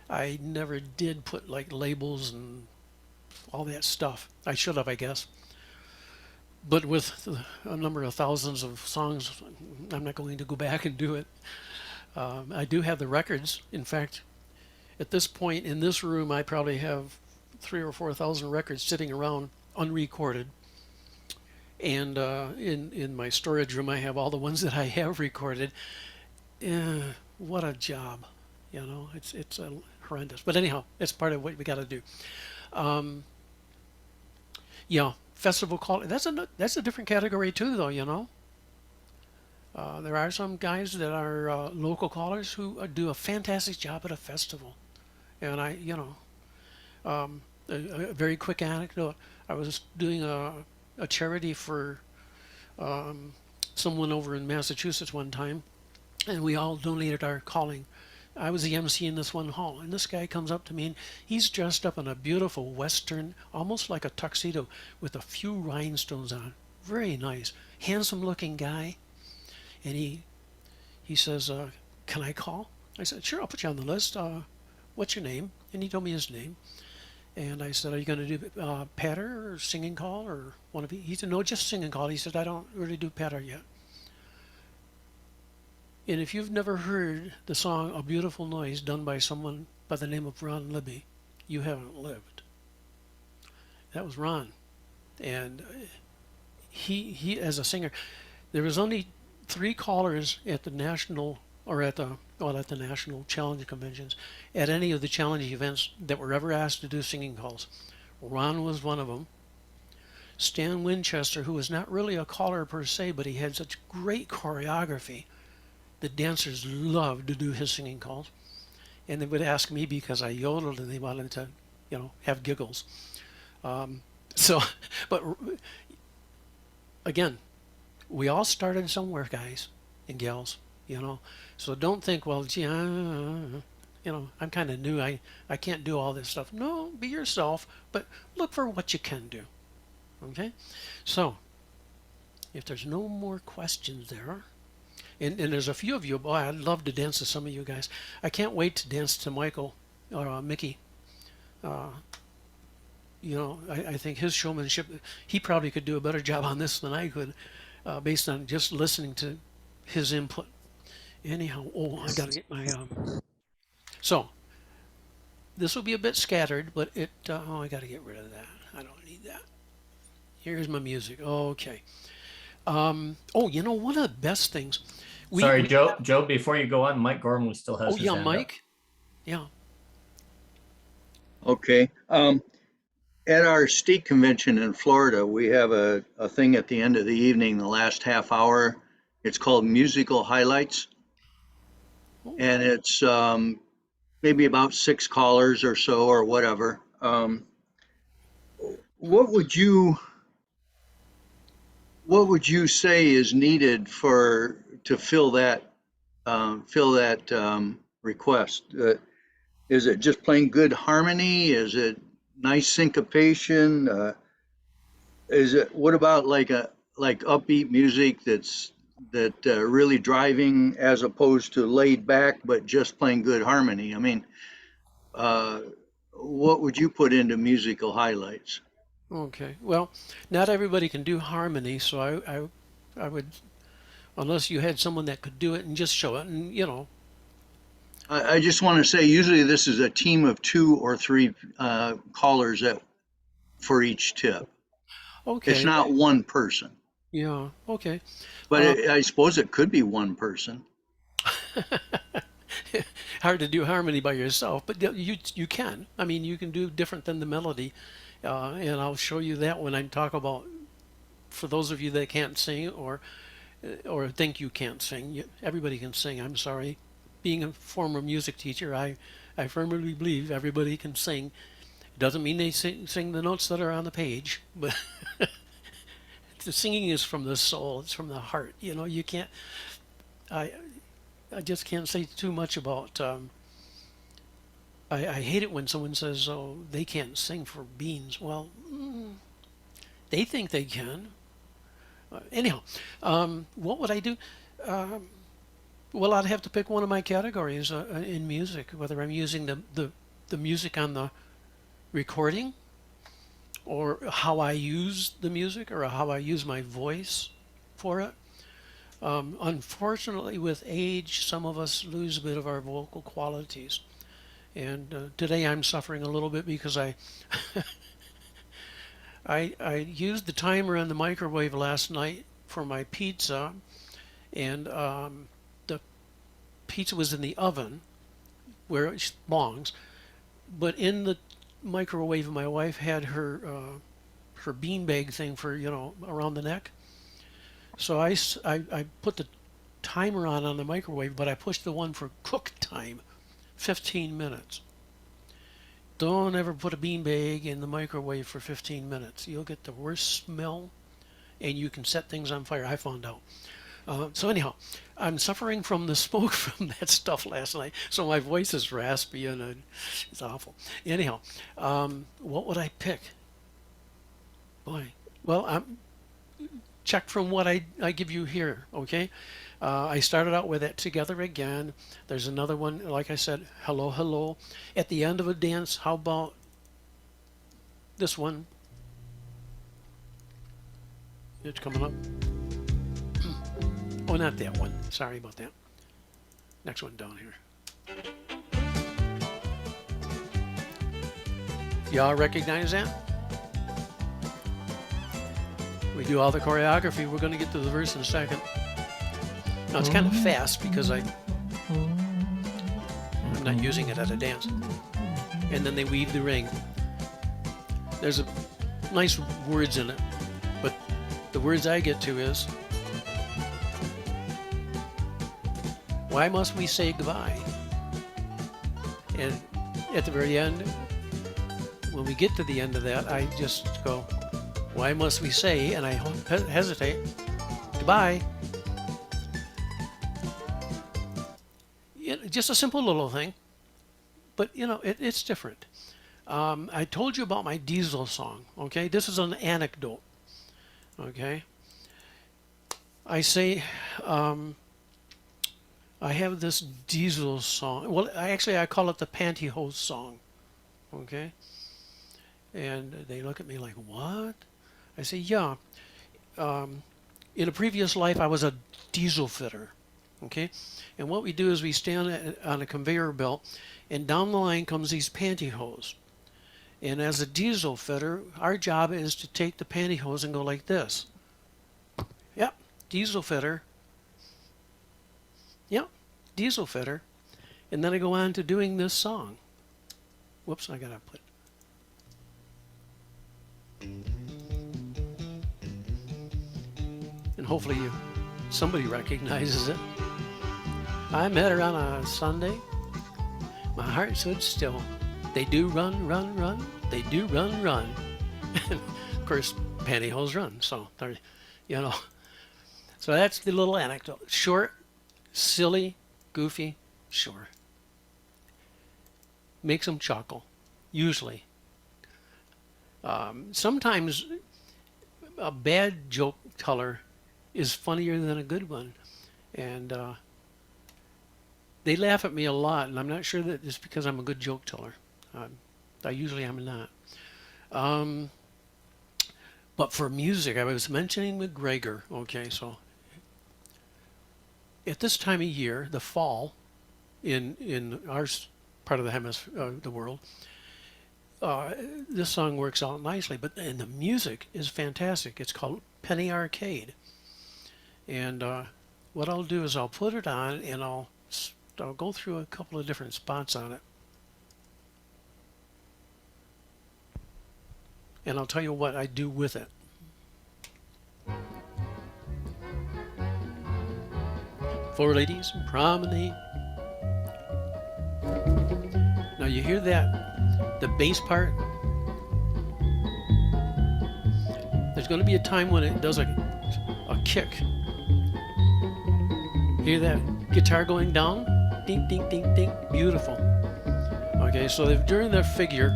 I never did put like labels and all that stuff. I should have, I guess. But with a number of thousands of songs, I'm not going to go back and do it. I do have the records. In fact, at this point in this room, I probably have 3,000 or 4,000 records sitting around unrecorded. And in my storage room, I have all the ones that I have recorded. What a job, it's horrendous. But anyhow, it's part of what we got to do. Festival call. That's a different category too, though. There are some guys that are local callers who do a fantastic job at a festival, and a very quick anecdote. I was doing a charity for someone over in Massachusetts one time, and we all donated our calling. I was the MC in this one hall, and this guy comes up to me, and he's dressed up in a beautiful Western, almost like a tuxedo, with a few rhinestones on. Very nice, handsome-looking guy. And he says, "Can I call?" I said, "Sure, I'll put you on the list. What's your name?" And he told me his name. And I said, "Are you going to do patter or singing call or one of you?" He said, "No, just singing call." He said, "I don't really do patter yet." And if you've never heard the song "A Beautiful Noise" done by someone by the name of Ron Libby, you haven't lived. That was Ron. And he as a singer, there was only 3 callers at the national or at the national challenge conventions, at any of the challenge events, that were ever asked to do singing calls. Ron was one of them. Stan Winchester, who was not really a caller per se, but he had such great choreography, the dancers loved to do his singing calls. And they would ask me because I yodeled and they wanted to, have giggles. But again, we all started somewhere, guys and gals, So don't think, well, gee, I'm kind of new. I can't do all this stuff. No, be yourself, but look for what you can do. Okay? So, if there's no more questions there, and there's a few of you, boy, I'd love to dance to some of you guys. I can't wait to dance to Michael or Mickey. I think his showmanship, he probably could do a better job on this than I could, based on just listening to his input. Anyhow, oh, I gotta get my so this will be a bit scattered, but oh, I gotta get rid of that. I don't need that. Here's my music. Okay. Oh, one of the best things. Sorry, we Joe. have- Joe, before you go on, Mike Gormley still has oh his yeah, hand up. Mike. Yeah. Okay. At our state convention in Florida, we have a thing at the end of the evening, the last half hour. It's called Musical Highlights. And it's maybe about 6 callers or so or whatever. What would you say is needed to fill that request? Is it just plain good harmony? Is it nice syncopation? What about like upbeat music that really driving as opposed to laid back but just plain good harmony? I mean, what would you put into musical highlights? Okay. Well, not everybody can do harmony, so I would, unless you had someone that could do it and just show it, and I just want to say, usually this is a team of 2 or 3 callers for each tip. okay. It's not one person, Yeah. Okay. but I suppose it could be one person. Hard to do harmony by yourself, but you can. I mean, you can do different than the melody, and I'll show you that when I talk about, for those of you that can't sing or think you can't sing. Everybody can sing. I'm sorry. Being a former music teacher, I firmly believe everybody can sing. It doesn't mean they sing the notes that are on the page, but the singing is from the soul. It's from the heart. You can't. I just can't say too much about. I hate it when someone says, "Oh, they can't sing for beans." Well, they think they can. Anyhow, what would I do? Well, I'd have to pick one of my categories in music, whether I'm using the music on the recording, or how I use the music, or how I use my voice for it. Unfortunately, with age, some of us lose a bit of our vocal qualities. And today I'm suffering a little bit because I used the timer in the microwave last night for my pizza, and the pizza was in the oven where it belongs, but in the microwave my wife had her beanbag thing for around the neck. So I put the timer on the microwave, but I pushed the one for cook time, 15 minutes. Don't ever put a beanbag in the microwave for 15 minutes. You'll get the worst smell, and you can set things on fire. I found out. So anyhow, I'm suffering from the smoke from that stuff last night, so my voice is raspy and it's awful. Anyhow, what would I pick? Boy, well, check from what I give you here, okay? I started out with it Together Again. There's another one, like I said, Hello, Hello. At the end of a dance, how about this one? It's coming up. Oh, not that one. Sorry about that. Next one down here. Y'all recognize that? We do all the choreography. We're going to get to the verse in a second. Now it's kind of fast because I'm not using it at a dance. And then they weave the ring. There's a nice words in it, but the words I get to is, why must we say goodbye? And at the very end, when we get to the end of that, I just go, why must we say, and I hesitate, goodbye. Just a simple little thing, but it's different. I told you about my diesel song, okay? This is an anecdote, okay? I say, I have this diesel song. Well, I call it the pantyhose song, okay? And they look at me like, what? I say, yeah. In a previous life, I was a diesel fitter. Okay? And what we do is we stand on a conveyor belt, and down the line comes these pantyhose. And as a diesel fitter, our job is to take the pantyhose and go like this. Yep, diesel fitter. Yep, diesel fitter. And then I go on to doing this song. Whoops, I gotta put. And hopefully somebody recognizes it. I met her on a Sunday. My heart stood still. They do run, run, run. They do run, run. And of course, pantyhose run. So, you know. So that's the little anecdote. Short, silly, goofy, sure. Makes them chuckle, usually. Sometimes a bad joke teller is funnier than a good one. And they laugh at me a lot, and I'm not sure that it's because I'm a good joke teller. I usually am not. But for music, I was mentioning McGregor. Okay, so at this time of year, the fall, in our part of the hemisphere, the world, this song works out nicely. And the music is fantastic. It's called Penny Arcade. And what I'll do is I'll put it on, and I'll go through a couple of different spots on it. And I'll tell you what I do with it. Four ladies promenade. Now you hear that, the bass part? There's going to be a time when it does a kick. Hear that guitar going down? Ding, ding, ding, ding. Beautiful. Okay, so during their figure,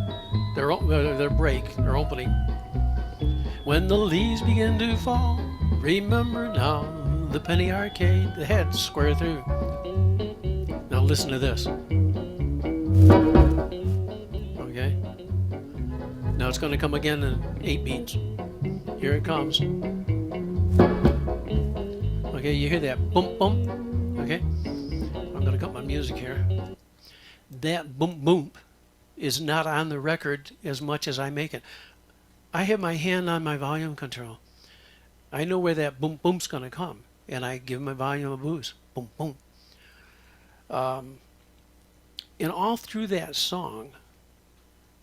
their break, their opening, when the leaves begin to fall, remember now the penny arcade, the head square through. Now listen to this. Okay. Now it's going to come again in 8 beats. Here it comes. Okay, you hear that boom, boom. Okay. I'm going to cut my music here. That boom, boom is not on the record as much as I make it. I have my hand on my volume control. I know where that boom, boom's going to come, and I give my volume a boost. Boom, boom. And all through that song,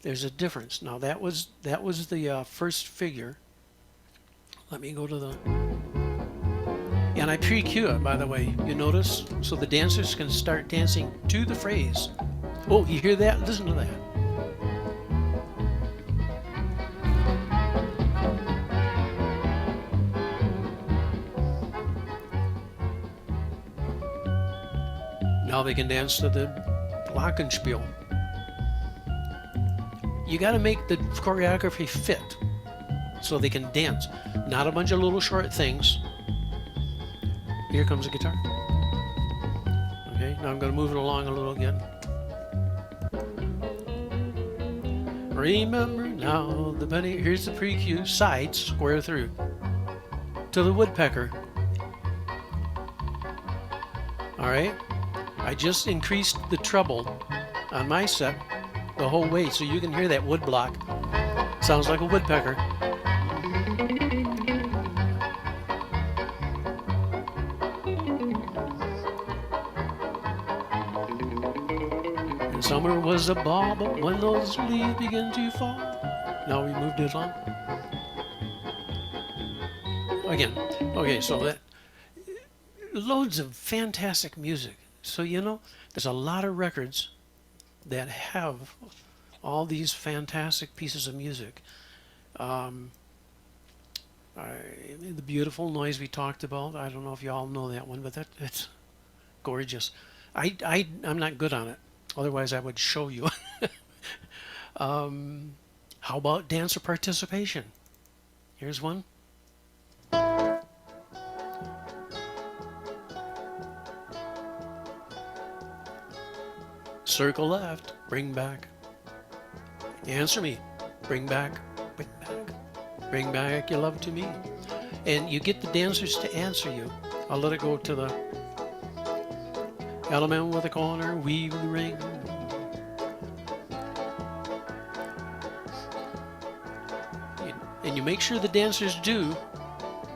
there's a difference. Now that was the first figure. Let me go to the. And I pre-cue it, by the way. You notice, so the dancers can start dancing to the phrase. Oh, you hear that? Listen to that. Now they can dance to the glockenspiel. You got to make the choreography fit so they can dance. Not a bunch of little short things. Here comes the guitar. Okay, now I'm going to move it along a little again. Remember now the penny. Here's the pre-cue. Side square through to the woodpecker. All right. I just increased the treble on my set the whole way, so you can hear that wood block. Sounds like a woodpecker. And summer was a ball, but when those leaves begin to fall. Now we moved it on. Again. Okay, so that loads of fantastic music. So, you know, there's a lot of records that have all these fantastic pieces of music. The beautiful noise we talked about, I don't know if you all know that one, but that's gorgeous. I'm not good on it. Otherwise, I would show you. How about dancer participation? Here's one. Circle left, bring back. Answer me. bring back, bring back your love to me. And you get the dancers to answer you. I'll let it go to the element with a corner, weave the ring. And you make sure the dancers do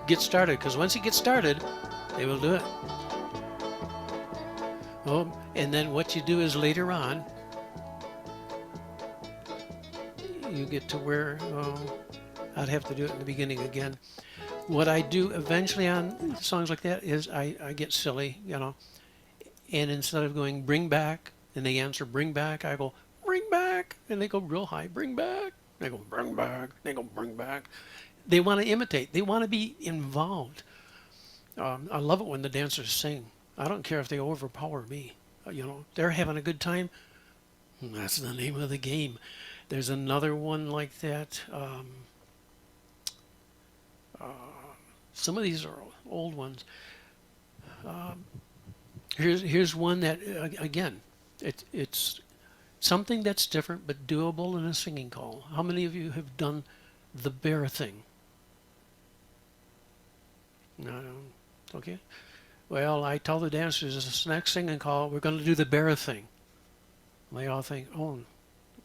get started, because once you get started, they will do it. Oh, and then what you do is later on, you get to where, I'd have to do it in the beginning again. What I do eventually on songs like that is I get silly, you know, and instead of going bring back, and they answer bring back, I go bring back, and they go real high, bring back. They go bring back, they go bring back. They want to imitate, they want to be involved. I love it when the dancers sing. I don't care if they overpower me. You know, they're having a good time. That's the name of the game. There's another one like that. Some of these are old ones. Here's one that again, it's something that's different but doable in a singing call. How many of you have done the bear thing? No, okay. Well, I tell the dancers this next singing call, we're going to do the bear thing. And they all think, oh,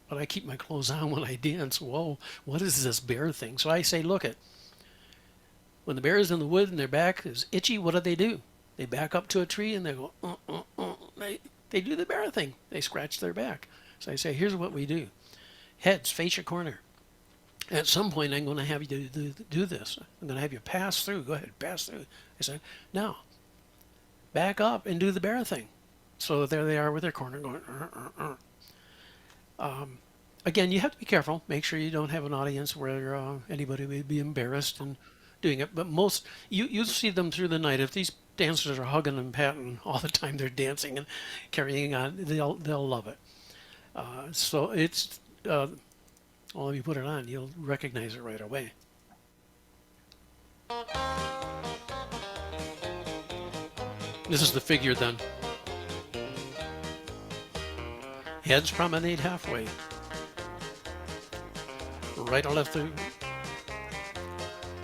but I keep my clothes on when I dance. Whoa, what is this bear thing? So I say, look it. When the bear is in the wood and their back is itchy, what do? They back up to a tree and they go, They do the bear thing. They scratch their back. So I say, here's what we do. Heads, face your corner. At some point, I'm going to have you do this. I'm going to have you pass through. Go ahead, pass through. I said, now, back up and do the bear thing. So there they are with their corner going, Again, you have to be careful. Make sure you don't have an audience where anybody would be embarrassed and doing it. But most, you'll see them through the night. If these dancers are hugging and patting all the time they're dancing and carrying on, they'll love it. So it's, well, if you put it on, you'll recognize it right away. This is the figure then. Heads promenade halfway. Right or left through.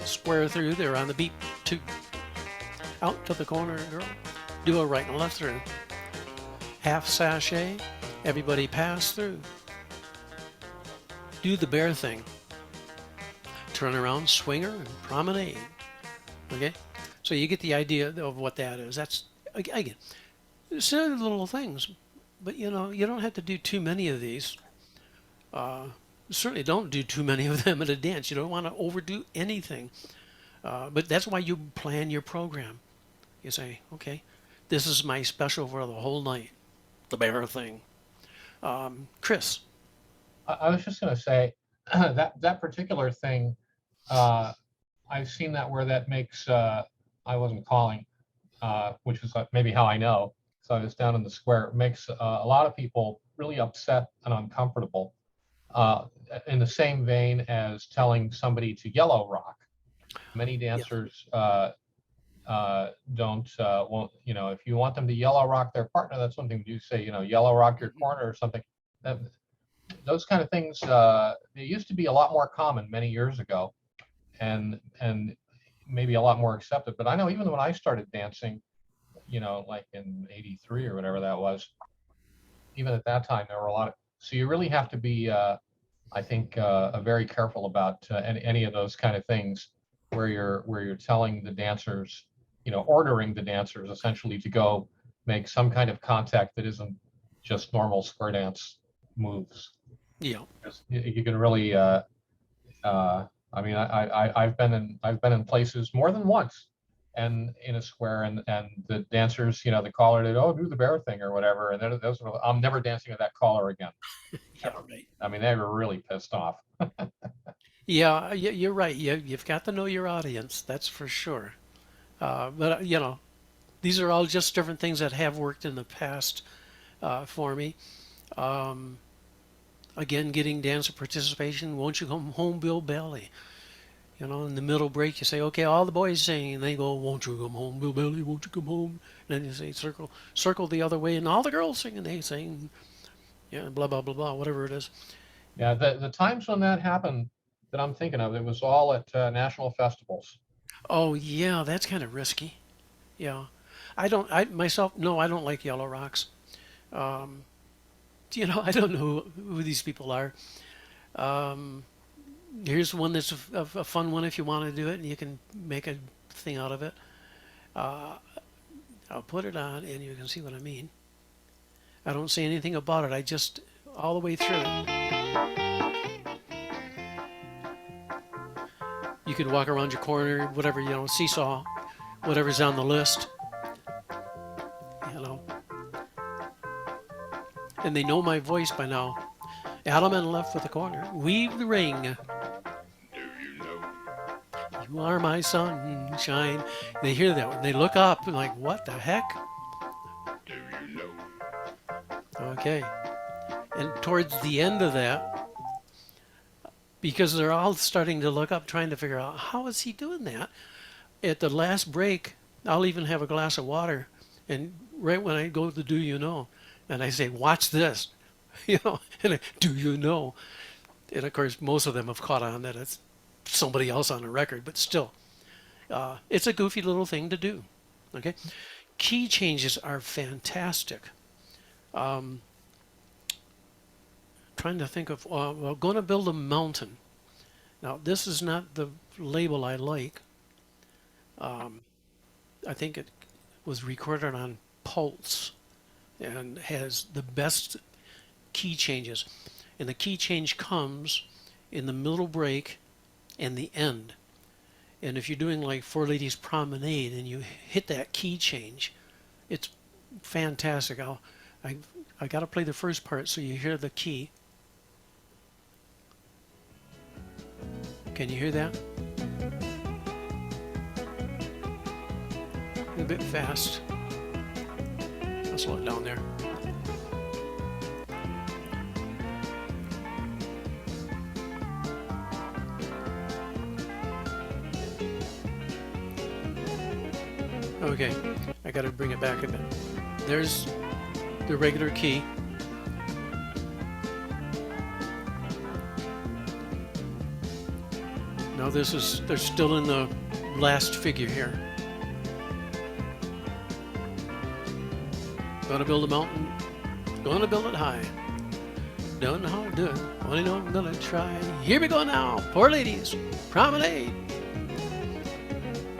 Square through, they're on the beat. 2. Out to the corner, girl. Do a right and left through. Half sashay. Everybody pass through. Do the bear thing. Turn around, swinger, and promenade. Okay? So you get the idea of what that is. That's, again, silly little things. But, you know, you don't have to do too many of these. Certainly don't do too many of them at a dance. You don't want to overdo anything. But that's why you plan your program. You say, okay, this is my special for the whole night. The bear thing. Chris. I was just going to say that particular thing, I've seen that where that makes, I wasn't calling, which is maybe how I know. So I was down in the square. It makes a lot of people really upset and uncomfortable. In the same vein as telling somebody to yellow rock. Many dancers don't, well, you know, if you want them to yellow rock their partner, that's one thing you say, you know, yellow rock your corner or something. Those kind of things, they used to be a lot more common many years ago and maybe a lot more accepted. But I know even when I started dancing, you know, like in '83 or whatever that was, even at that time, there were a lot of, so you really have to be, I think, very careful about any of those kind of things where you're telling the dancers, you know, ordering the dancers essentially to go make some kind of contact that isn't just normal square dance moves. Yeah. You can really, I mean, I've been in places more than once, and in a square, and the dancers, you know, the caller did, oh, do the bear thing or whatever, and then those were, I'm never dancing with that caller again. Yeah, right. I mean, they were really pissed off. Yeah, you're right. You've got to know your audience. That's for sure. But you know, these are all just different things that have worked in the past for me. Again, getting dancer participation. Won't you come home, Bill Bailey? You know, in the middle break, you say, okay, all the boys sing, and they go, won't you come home, Bill Bailey? Won't you come home? And then you say, circle the other way, and all the girls sing, and they sing, yeah, blah, blah, blah, blah, whatever it is. Yeah, the times when that happened that I'm thinking of, it was all at national festivals. Oh yeah, that's kind of risky. Yeah, I myself, no, I don't like Yellow Rocks. Um, I don't know who these people are. Um, Here's one that's a fun one if you want to do it, and you can make a thing out of it. Uh, I'll put it on, and you can see what I mean. I don't say anything about it. I just all the way through it. You could walk around your corner, whatever, seesaw, whatever's on the list, you know. And they know my voice by now. Adam and left with the corner. Weave the ring. You are my sunshine. They hear that. They look up and like, what the heck? Okay. And towards the end of that, because they're all starting to look up, trying to figure out how is he doing that. At the last break, I'll even have a glass of water, and right when I go to do you know, and I say, watch this, and I, do you know, and of course most of them have caught on that it's somebody else on the record, but still, it's a goofy little thing to do. Okay, key changes are fantastic. Trying to think of, well, going to build a mountain. Now, this is not the label I like. I think it was recorded on Pulse and has the best key changes. And the key change comes in the middle break and the end. And if you're doing like Four Ladies Promenade and you hit that key change, it's fantastic. I got to play the first part so you hear the key. Can you hear that? A bit fast. I'll slow it down there. Okay, I gotta bring it back a bit. There's the regular key. Now they're still in the last figure here. Gonna build a mountain, gonna build it high. Don't know how to do it, only know I'm gonna try. Here we go now, Four Ladies Promenade.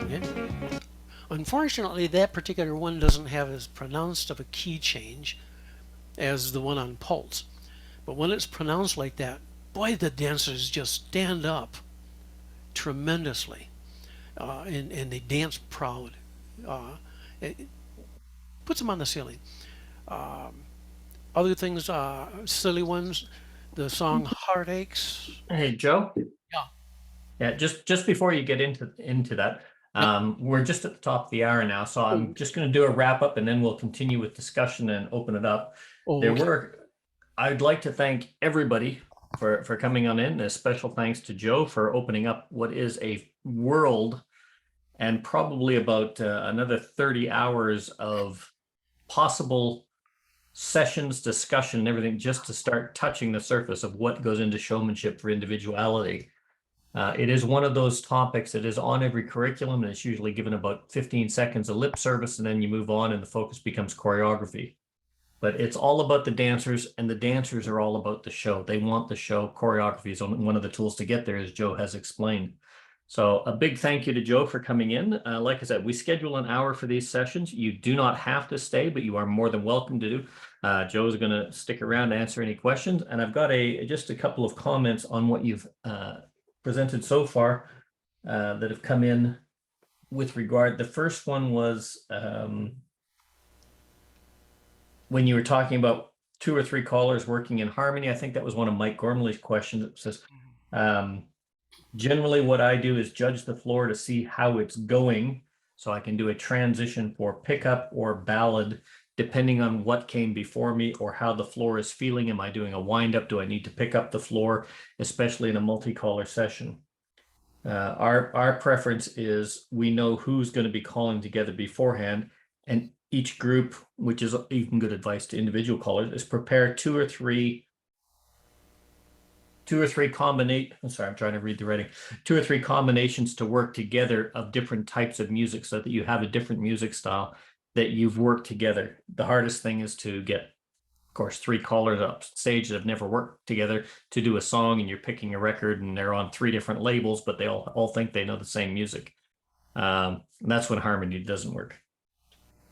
Yeah. Unfortunately, that particular one doesn't have as pronounced of a key change as the one on Pulse. But when it's pronounced like that, boy, the dancers just stand up tremendously, and they dance proud. It puts them on the ceiling. Other things, silly ones, the song "Heartaches." Hey, Joe. Yeah. Yeah, just before you get into that, we're just at the top of the hour now, so I'm just going to do a wrap up, and then we'll continue with discussion and open it up. I'd like to thank everybody for coming on in. And a special thanks to Joe for opening up what is a world and probably about another 30 hours of possible sessions, discussion, and everything just to start touching the surface of what goes into showmanship for individuality. It is one of those topics that is on every curriculum, and it's usually given about 15 seconds of lip service, and then you move on and the focus becomes choreography. But it's all about the dancers, and the dancers are all about the show. They want the show. Choreography is one of the tools to get there, as Joe has explained. So a big thank you to Joe for coming in. Like I said, we schedule an hour for these sessions. You do not have to stay, but you are more than welcome to do. Joe's going to stick around to answer any questions. And I've got just a couple of comments on what you've presented so far that have come in with regard. The first one was when you were talking about 2 or 3 callers working in harmony. I think that was one of Mike Gormley's questions. It says, generally what I do is judge the floor to see how it's going, so I can do a transition for pickup or ballad, depending on what came before me or how the floor is feeling. Am I doing a wind up? Do I need to pick up the floor, especially in a multi-caller session? Our preference is we know who's going to be calling together beforehand, and each group, which is even good advice to individual callers, is prepare 2 or 3 two or three I'm sorry, I'm trying to read the writing. 2 or 3 combinations to work together of different types of music so that you have a different music style that you've worked together. The hardest thing is to get, of course, 3 callers up stage that have never worked together to do a song, and you're picking a record and they're on 3 different labels, but they all think they know the same music. And that's when harmony doesn't work.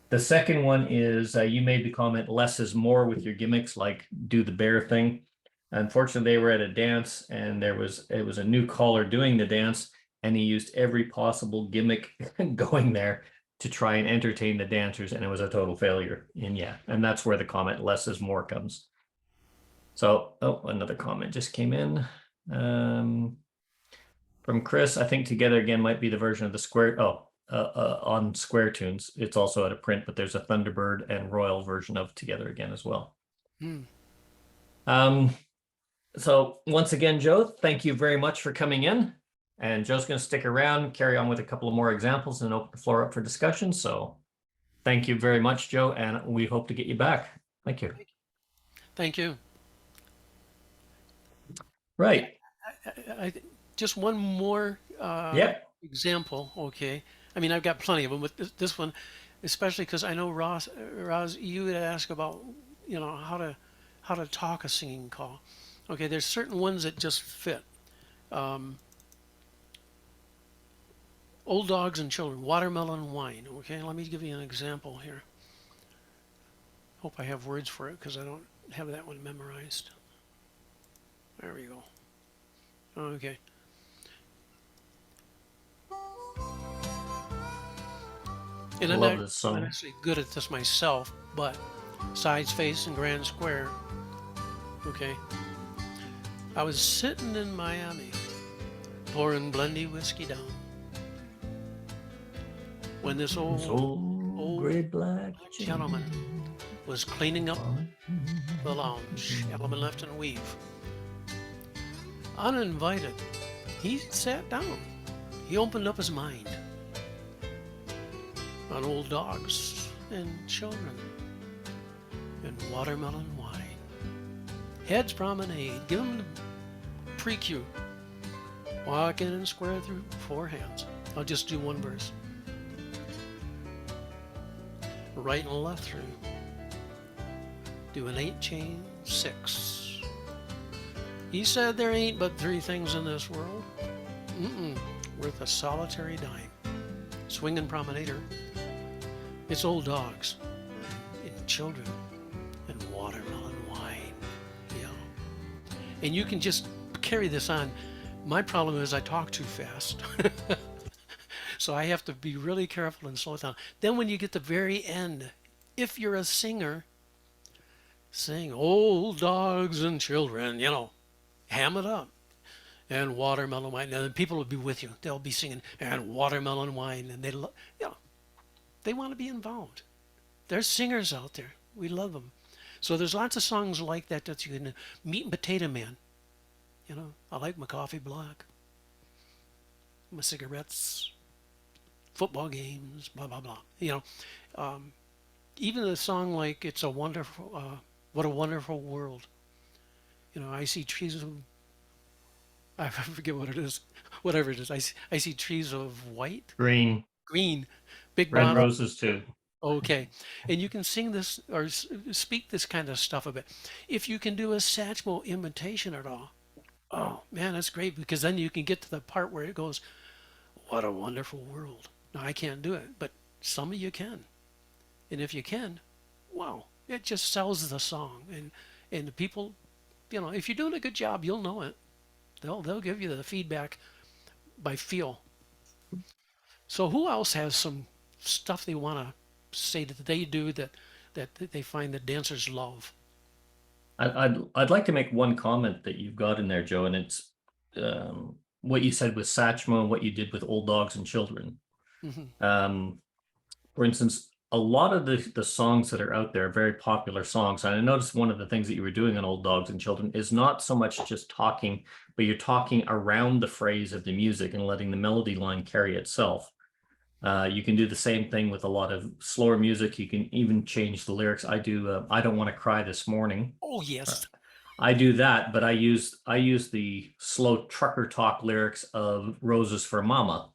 The second one is you made the comment less is more with your gimmicks, like do the bear thing. Unfortunately, they were at a dance and it was a new caller doing the dance, and he used every possible gimmick going there to try and entertain the dancers, and it was a total failure. And that's where the comment less is more comes. So, another comment just came in. From Chris, I think Together Again might be the version of the Square. On Square Tunes, it's also at a print, but there's a Thunderbird and Royal version of Together Again as well. So once again, Joe, thank you very much for coming in. And Joe's going to stick around, carry on with a couple of more examples, and open the floor up for discussion. So thank you very much, Joe, and we hope to get you back. Thank you. Thank you. Right. I just one more example, okay? I mean, I've got plenty of them, but this one, especially because I know Roz, you had asked about, how to talk a singing call. Okay, there's certain ones that just fit. Old Dogs and Children, Watermelon Wine. Okay, let me give you an example here. Hope I have words for it because I don't have that one memorized. There we go. Okay. And I'm not actually good at this myself, but Sides, Face, and Grand Square. Okay. I was sitting in Miami, pouring blendy whiskey down, when this old great black gentleman was cleaning up the lounge, element left and weave. Uninvited, he sat down. He opened up his mind on Old Dogs and Children and Watermelon Wine. Heads Promenade, give him the pre-cue. Walking and square through 4 hands. I'll just do one verse. Right and left through. Do an 8 chain 6. He said there ain't but 3 things in this world worth a solitary dime. Swinging promenader. It's Old Dogs and Children and Watermelon Wine. Yeah. And you can just carry this on. My problem is I talk too fast. So I have to be really careful and slow it down. Then when you get to the very end, if you're a singer, sing Old Dogs and Children, ham it up. And Watermelon Wine. And people will be with you. They'll be singing, and Watermelon Wine. And they want to be involved. There's singers out there. We love them. So there's lots of songs like that that you can, Meat and Potato Man. I like my coffee black, my cigarettes, football games, blah, blah, blah. Even a song like It's a Wonderful, What a Wonderful World. I see trees of, I forget what it is, whatever it is. I see trees of white. Green. Big Red bottle. roses too. Okay. And you can sing this or speak this kind of stuff a bit. If you can do a Satchmo imitation at all, oh man, that's great, because then you can get to the part where it goes, what a wonderful world. Now I can't do it, but some of you can. And if you can, wow, it just sells the song. And the people, if you're doing a good job, you'll know it. They'll give you the feedback by feel. So who else has some stuff they want to say that they do that they find that dancers love? I'd like to make one comment that you've got in there, Joe, and it's what you said with Satchmo and what you did with Old Dogs and Children. For instance, a lot of the songs that are out there are very popular songs. And I noticed one of the things that you were doing on Old Dogs and Children is not so much just talking, but you're talking around the phrase of the music and letting the melody line carry itself. You can do the same thing with a lot of slower music. You can even change the lyrics. I do I Don't Want to Cry This Morning. Oh, yes. I do that, but I use the slow trucker talk lyrics of Roses for Mama.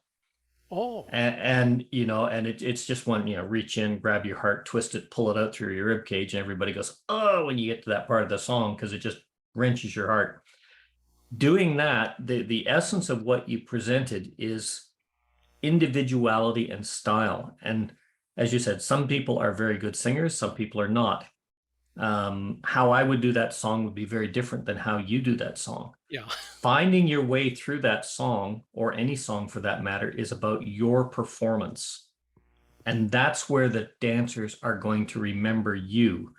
Oh, And you know, and it's just one, you know, reach in, grab your heart, twist it, pull it out through your rib cage, and everybody goes, oh, when you get to that part of the song, because it just wrenches your heart. Doing that, the essence of what you presented is individuality and style. And as you said, some people are very good singers, some people are not. How I would do that song would be very different than how you do that song. yeah. Finding your way through that song, or any song for that matter, is about your performance. And that's where the dancers are going to remember you.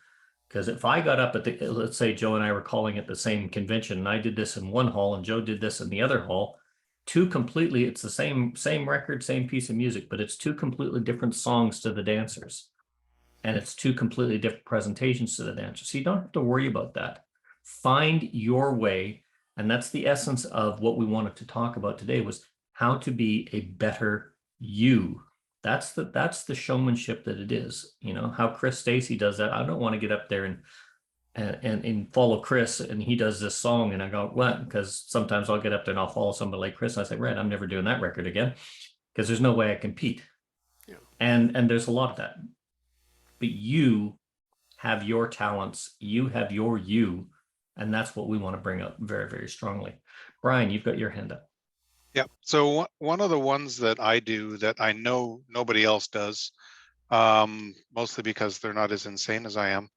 Because if I got up at the, let's say Joe and I were calling it the same convention, and I did this in one hall and Joe did this in the other hall, it's the same record, same piece of music, but it's two completely different songs to the dancers. And it's two completely different presentations to the dancers. So you don't have to worry about that. Find your way. And that's the essence of what we wanted to talk about today, was how to be a better you. That's the showmanship that it is. You know, how Chris Stacy does that. I don't want to get up there and follow Chris, and he does this song, and I go, what? Because sometimes I'll get up there and I'll follow somebody like Chris, and I say, right, I'm never doing that record again, because there's no way I compete. Yeah. And there's a lot of that. But you have your talents, you have your you, and that's what we want to bring up very, very strongly. Brian, you've got your hand up. Yeah. So one of the ones that I do that I know nobody else does, mostly because they're not as insane as I am.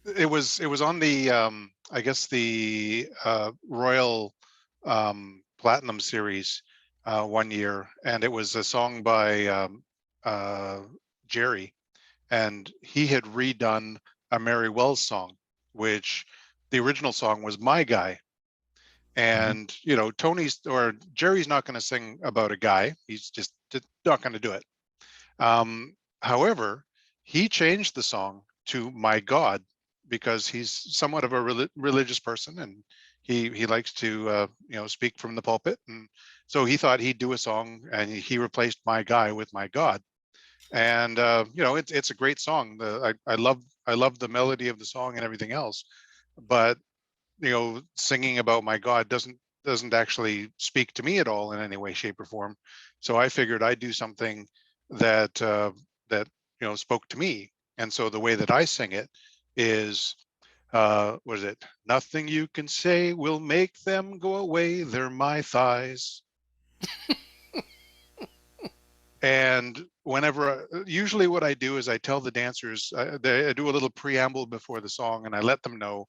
It was on the I guess the Royal Platinum series one year, and it was a song by Jerry, and he had redone a Mary Wells song, which the original song was My Guy. And you know, Tony's or Jerry's not going to sing about a guy. He's just not going to do it. However, he changed the song to My God, because he's somewhat of a religious person, and he likes to you know, speak from the pulpit. And so he thought he'd do a song, and he replaced My Guy with My God. And you know, it's a great song. I love the melody of the song and everything else, but you know, singing about my God doesn't actually speak to me at all in any way, shape, or form. So I figured I'd do something that that you know, spoke to me. And so the way that I sing it is, what is it? Nothing you can say will make them go away. They're my thighs. And whenever, usually what I do is I tell the dancers, I do a little preamble before the song, and I let them know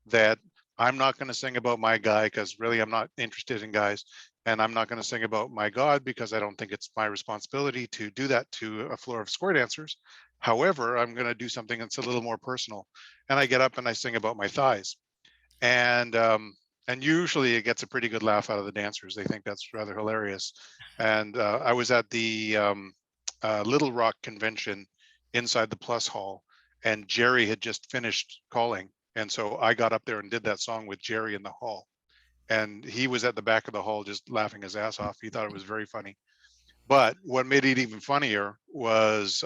that I'm not going to sing about my guy, because really I'm not interested in guys. And I'm not going to sing about my God, because I don't think it's my responsibility to do that to a floor of square dancers. However, I'm going to do something that's a little more personal. And I get up and I sing about my thighs. And usually it gets a pretty good laugh out of the dancers. They think that's rather hilarious. And I was at the Little Rock convention inside the Plus Hall, and Jerry had just finished calling. And so I got up there and did that song with Jerry in the hall. And he was at the back of the hall just laughing his ass off. He thought it was very funny. But what made it even funnier was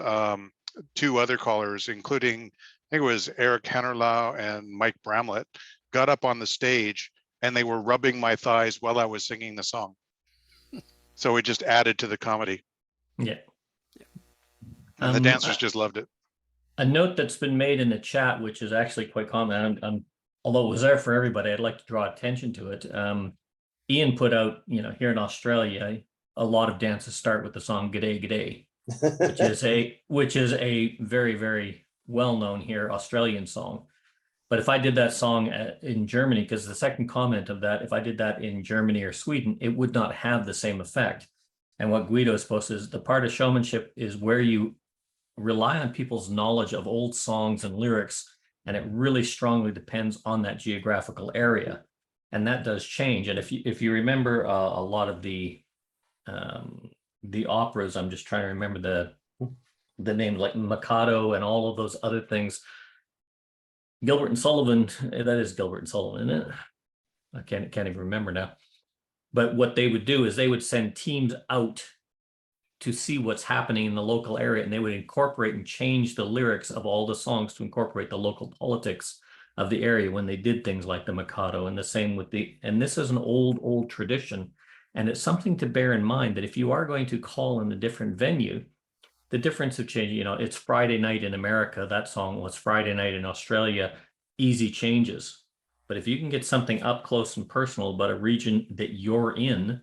two other callers, including, I think it was Eric Hennerlau and Mike Bramlett, got up on the stage and they were rubbing my thighs while I was singing the song. So it just added to the comedy. Yeah. And the dancers just loved it. A note that's been made in the chat, which is actually quite common, although it was there for everybody, I'd like to draw attention to it. Ian put out, you know, here in Australia, a lot of dances start with the song "G'day G'day," which is a very, very well-known here Australian song. But if I did that song in Germany, because the second comment of that, if I did that in Germany or Sweden, it would not have the same effect. And what Guido is supposed to, is the part of showmanship is where you rely on people's knowledge of old songs and lyrics, and it really strongly depends on that geographical area, and that does change. And if you remember a lot of the operas, I'm just trying to remember the names, like Mikado and all of those other things. Gilbert and Sullivan, that is Gilbert and Sullivan, isn't it? I can't even remember now. But what they would do is they would send teams out to see what's happening in the local area, and they would incorporate and change the lyrics of all the songs to incorporate the local politics of the area when they did things like the Mikado. And the same with and this is an old tradition, and it's something to bear in mind that if you are going to call in a different venue, the difference of changing, it's Friday night in America, that song was Friday night in Australia, easy changes. But if you can get something up close and personal about a region that you're in,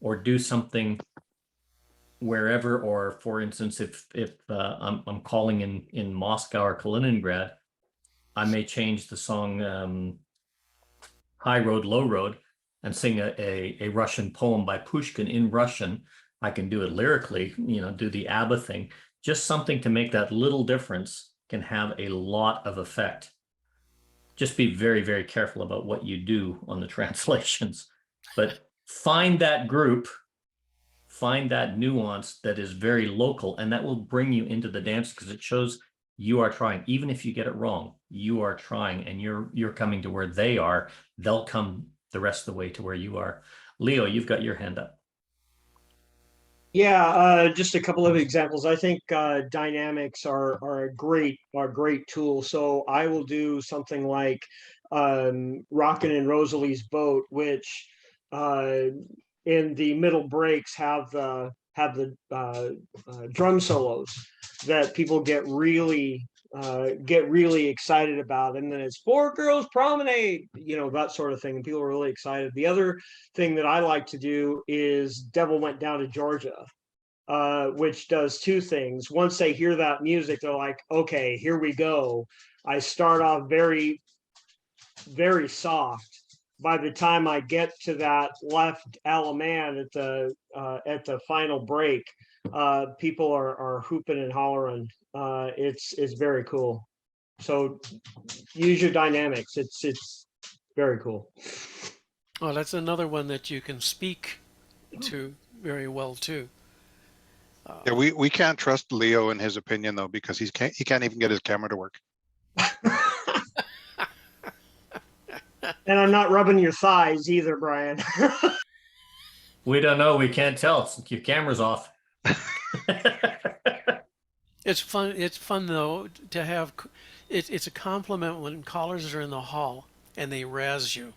or do something wherever, or for instance, if I'm calling in Moscow or Kaliningrad, I may change the song High Road, Low Road and sing a Russian poem by Pushkin in Russian. I can do it lyrically, do the ABBA thing. Just something to make that little difference can have a lot of effect. Just be very, very careful about what you do on the translations, but find that group, find that nuance that is very local, and that will bring you into the dance because it shows you are trying. Even if you get it wrong, you are trying, and you're coming to where they are. They'll come the rest of the way to where you are. Leo, you've got your hand up. Yeah, just a couple of examples. I think dynamics are a great tool. So I will do something like "Rockin' in Rosalie's Boat," which in the middle breaks have the drum solos that people get really excited about, and then it's Four Girls Promenade, that sort of thing, and people are really excited. The other thing that I like to do is Devil Went Down to Georgia, which does two things. Once they hear that music, they're like, okay, here we go. I start off very, very soft. By the time I get to that left Alaman at the final break, people are hooping and hollering. It's very cool. So use your dynamics. It's very cool. Oh, that's another one that you can speak to very well too. Yeah, we can't trust Leo in his opinion though, because he can't even get his camera to work. And I'm not rubbing your thighs either, Brian. We don't know. We can't tell. Your camera's off. It's fun. It's fun though to have. It's a compliment when callers are in the hall and they razz you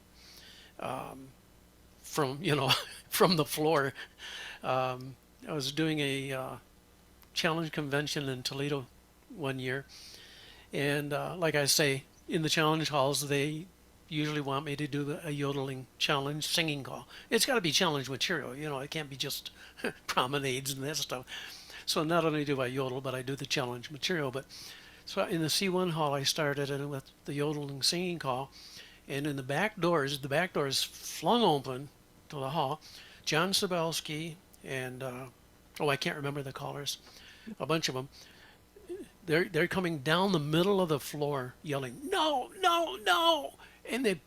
from from the floor. I was doing a challenge convention in Toledo one year, and like I say, in the challenge halls, they usually want me to do a yodeling challenge singing call. It's got to be challenge material, it can't be just promenades and that stuff. So not only do I yodel, but I do the challenge material. But so in the C1 hall, I started in with the yodeling singing call, and in the back doors flung open to the hall. John Sabelski and I can't remember the callers, a bunch of them. They're coming down the middle of the floor yelling, "No, no, no!" And the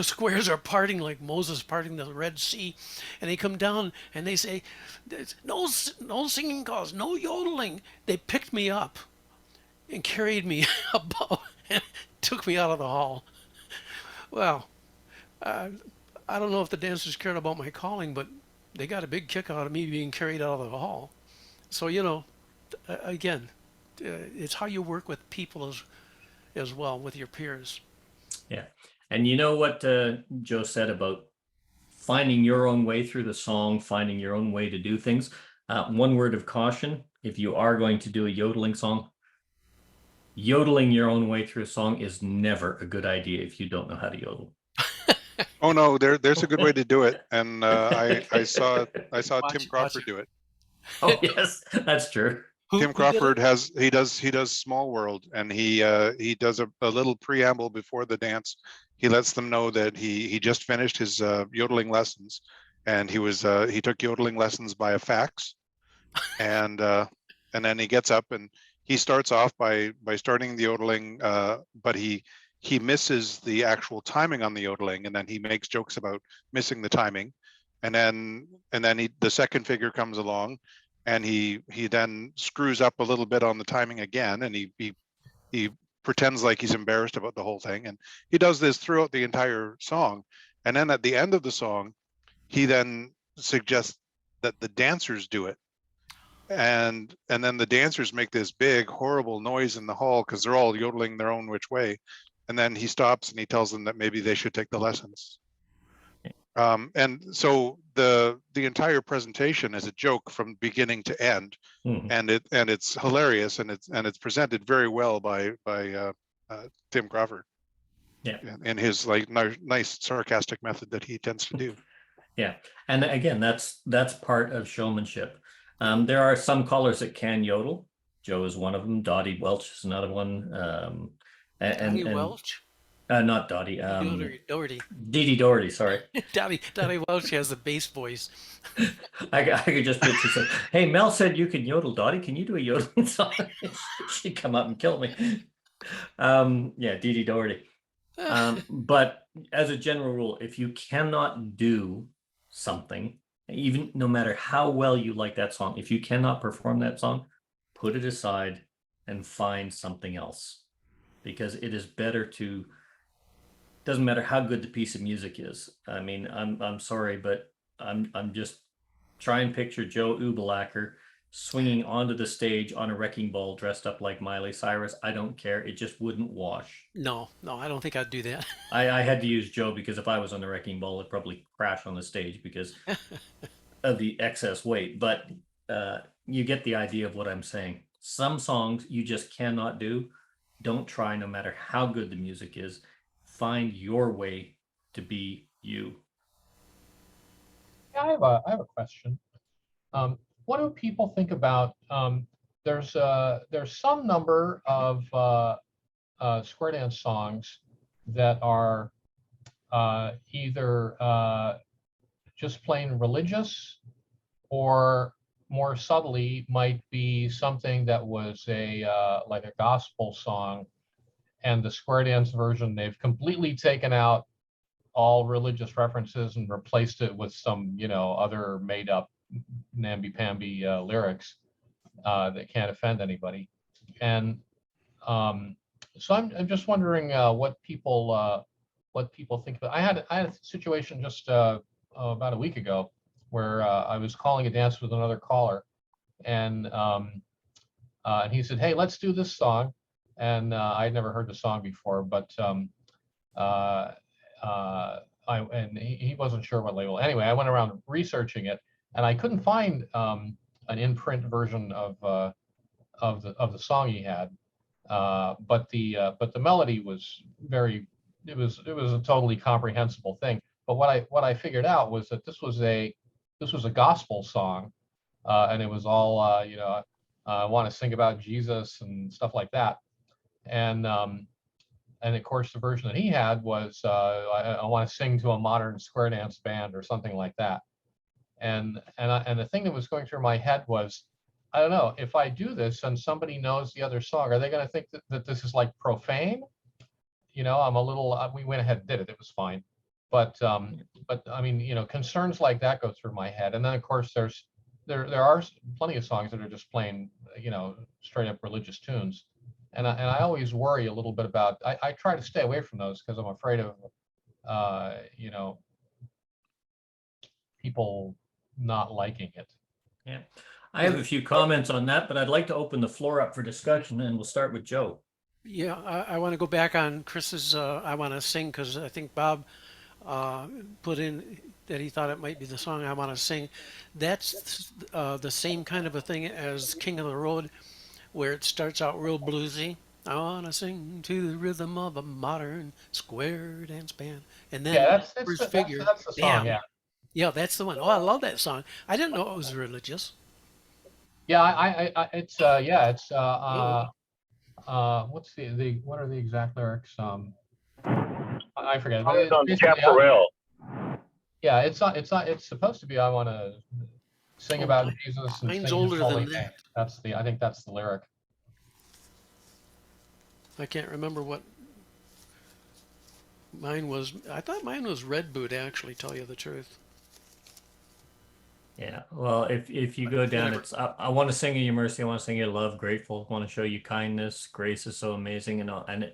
squares are parting like Moses parting the Red Sea, and they come down and they say, "No singing calls, no yodeling." They picked me up and carried me above and took me out of the hall. Well, I don't know if the dancers cared about my calling, but they got a big kick out of me being carried out of the hall. So again, it's how you work with people as well, with your peers. Yeah. And you know what Joe said about finding your own way through the song, finding your own way to do things. One word of caution, if you are going to do a yodeling song, yodeling your own way through a song is never a good idea if you don't know how to yodel. Oh no, there's a good way to do it, and I saw Tim Crawford do it. Oh yes, that's true. Tim Crawford does Small World, and he does a little preamble before the dance. He lets them know that he just finished his yodeling lessons, and he took yodeling lessons by a fax, and then he gets up and he starts off by starting the yodeling, but he misses the actual timing on the yodeling, and then he makes jokes about missing the timing, and then the second figure comes along, and he then screws up a little bit on the timing again, and he pretends like he's embarrassed about the whole thing, and he does this throughout the entire song, and then at the end of the song, he then suggests that the dancers do it, and then the dancers make this big horrible noise in the hall because they're all yodeling their own which way, and then he stops and he tells them that maybe they should take the lessons. And so the entire presentation is a joke from beginning to end, and it's hilarious, and it's presented very well by Tim Crawford. Yeah. In his like nice sarcastic method that he tends to do. Yeah, and again, that's part of showmanship. There are some callers that can yodel. Joe is one of them. Dottie Welch is another one. Dottie Welch? Not Dottie. Doherty. Dee Dee Doherty, sorry. Dottie Welch has the bass voice. I could just picture saying, hey, Mel said you can yodel, Dottie. Can you do a yodeling song? She'd come up and kill me. Yeah, Dee Dee Doherty. But as a general rule, if you cannot do something, even no matter how well you like that song, if you cannot perform that song, put it aside and find something else, because it is better to, doesn't matter how good the piece of music is. I mean, I'm sorry, but I'm just try and picture Joe Ubelacker swinging onto the stage on a wrecking ball dressed up like Miley Cyrus. I don't care. It just wouldn't wash. No, I don't think I'd do that. I had to use Joe because if I was on the wrecking ball, it'd probably crash on the stage because of the excess weight. But you get the idea of what I'm saying. Some songs you just cannot do. Don't try, no matter how good the music is. Find your way to be you. Yeah, I have a question. What do people think about? There's some number of square dance songs that are either just plain religious, or more subtly might be something that was like a gospel song, and the square dance version they've completely taken out all religious references and replaced it with some other made up namby-pamby lyrics that can't offend anybody. And so I'm just wondering what people think about. I had a situation just about a week ago where I was calling a dance with another caller, and he said, "Hey, let's do this song," and I'd never heard the song before, but he wasn't sure what label. Anyway, I went around researching it, and I couldn't find an in-print version of the song he had, but the melody was it was a totally comprehensible thing. But what I figured out was that this was a gospel song, and it was all I want to sing about Jesus and stuff like that, and of course the version that he had was I want to sing to a modern square dance band or something like that. And the thing that was going through my head was, I don't know, if I do this and somebody knows the other song, are they going to think that this is like profane? I'm a little. We went ahead and did it. It was fine, but I mean, concerns like that go through my head. And then of course there are plenty of songs that are just plain, straight up religious tunes, and I always worry a little bit about. I try to stay away from those because I'm afraid of, people not liking it. Yeah, I have a few comments on that, but I'd like to open the floor up for discussion, and we'll start with Joe. Yeah, I want to go back on Chris's I Want to Sing, because I think Bob put in that he thought it might be the song I Want to Sing. That's the same kind of a thing as King of the Road, where it starts out real bluesy. I want to sing to the rhythm of a modern square dance band. And then that's the song, bam. yeah. Yeah, that's the one. Oh, I love that song. I didn't know it was religious. Yeah, it's it's what's what are the exact lyrics? I forget. It's on Chaparral. Yeah, it's not. It's supposed to be. I want to sing about Jesus. And Mine's sing older his holy than name. that. I think that's the lyric. I can't remember what mine was. I thought mine was Red Boot, actually, tell you the truth. Yeah, well, if you go down, it's I want to sing you your mercy, I want to sing you love, grateful, I want to show you kindness, grace is so amazing, and all. And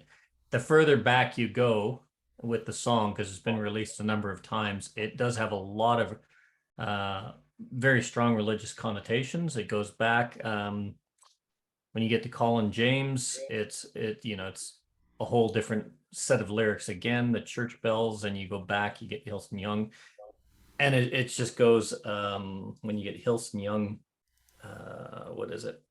the further back you go with the song, because it's been released a number of times, it does have a lot of very strong religious connotations. It goes back when you get to Colin James, it's a whole different set of lyrics again, the church bells, and you go back, you get Hilson Young, and it just goes when you get Hilson Young, what is it?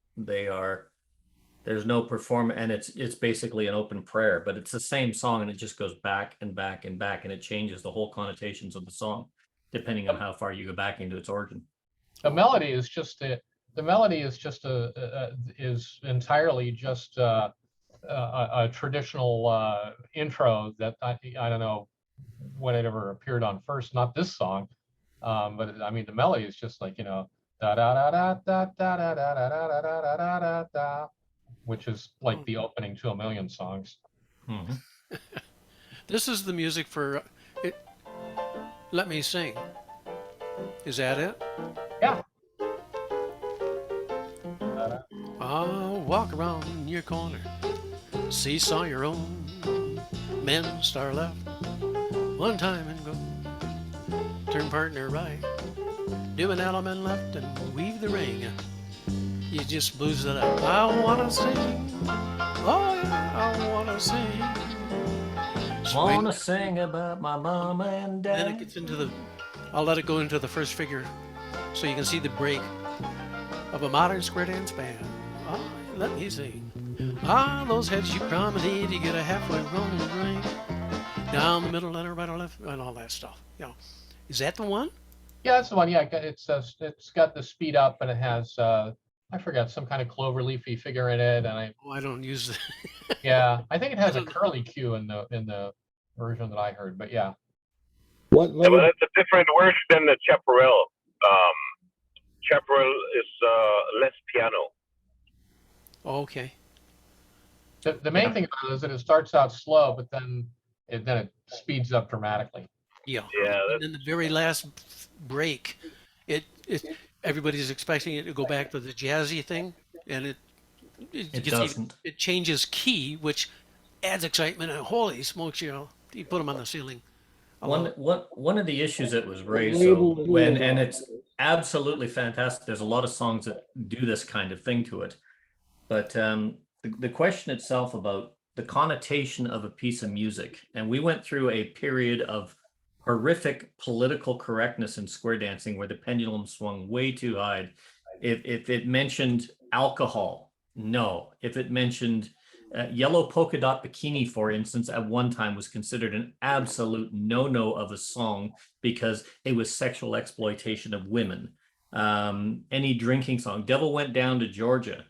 There's no perform, and it's basically an open prayer, but it's the same song, and it just goes back and back and back, and it changes the whole connotations of the song depending on how far you go back into its origin. The melody is just is entirely just a traditional intro that I don't know when it ever appeared on first, not this song, but I mean the melody is just like, da da da da da da da da da da da da da da, which is like the opening to a million songs. Mm-hmm. This is the music for it. Let Me Sing. Is that it? Yeah. I'll walk around your corner, seesaw your own, men star left, one time and go, turn partner right, do an element left and weave the ring. You just booze it up. I wanna sing, oh yeah, I wanna sing. Wanna sing about my mama and dad. Then it gets into I'll let it go into the first figure so you can see the break of a modern square dance band. Oh, let me sing. Ah, those heads you promenade, you get a halfway rolling ring. Down the middle, letter, right or left, and all that stuff. Is that the one? Yeah, that's the one. Yeah, it's got the speed up, and it has I forgot, some kind of clover leafy figure in it, and I don't use the yeah, I think it has a curly Q in the version that I heard, but yeah. Yeah, but that's a different version than the Chaparral. Chaparral is less piano. Okay. The main thing about it is that it starts out slow, but then it speeds up dramatically. Yeah. Yeah. And then the very last break, it everybody's expecting it to go back to the jazzy thing, and It doesn't. It changes key, which adds excitement. And holy smokes, you put them on the ceiling. One of the issues that was raised, and it's absolutely fantastic. There's a lot of songs that do this kind of thing to it, but the question itself about the connotation of a piece of music, and we went through a period of horrific political correctness in square dancing where the pendulum swung way too high. If it mentioned alcohol, no. If it mentioned yellow polka dot bikini, for instance, at one time was considered an absolute no-no of a song because it was sexual exploitation of women. Any drinking song, Devil Went Down to Georgia,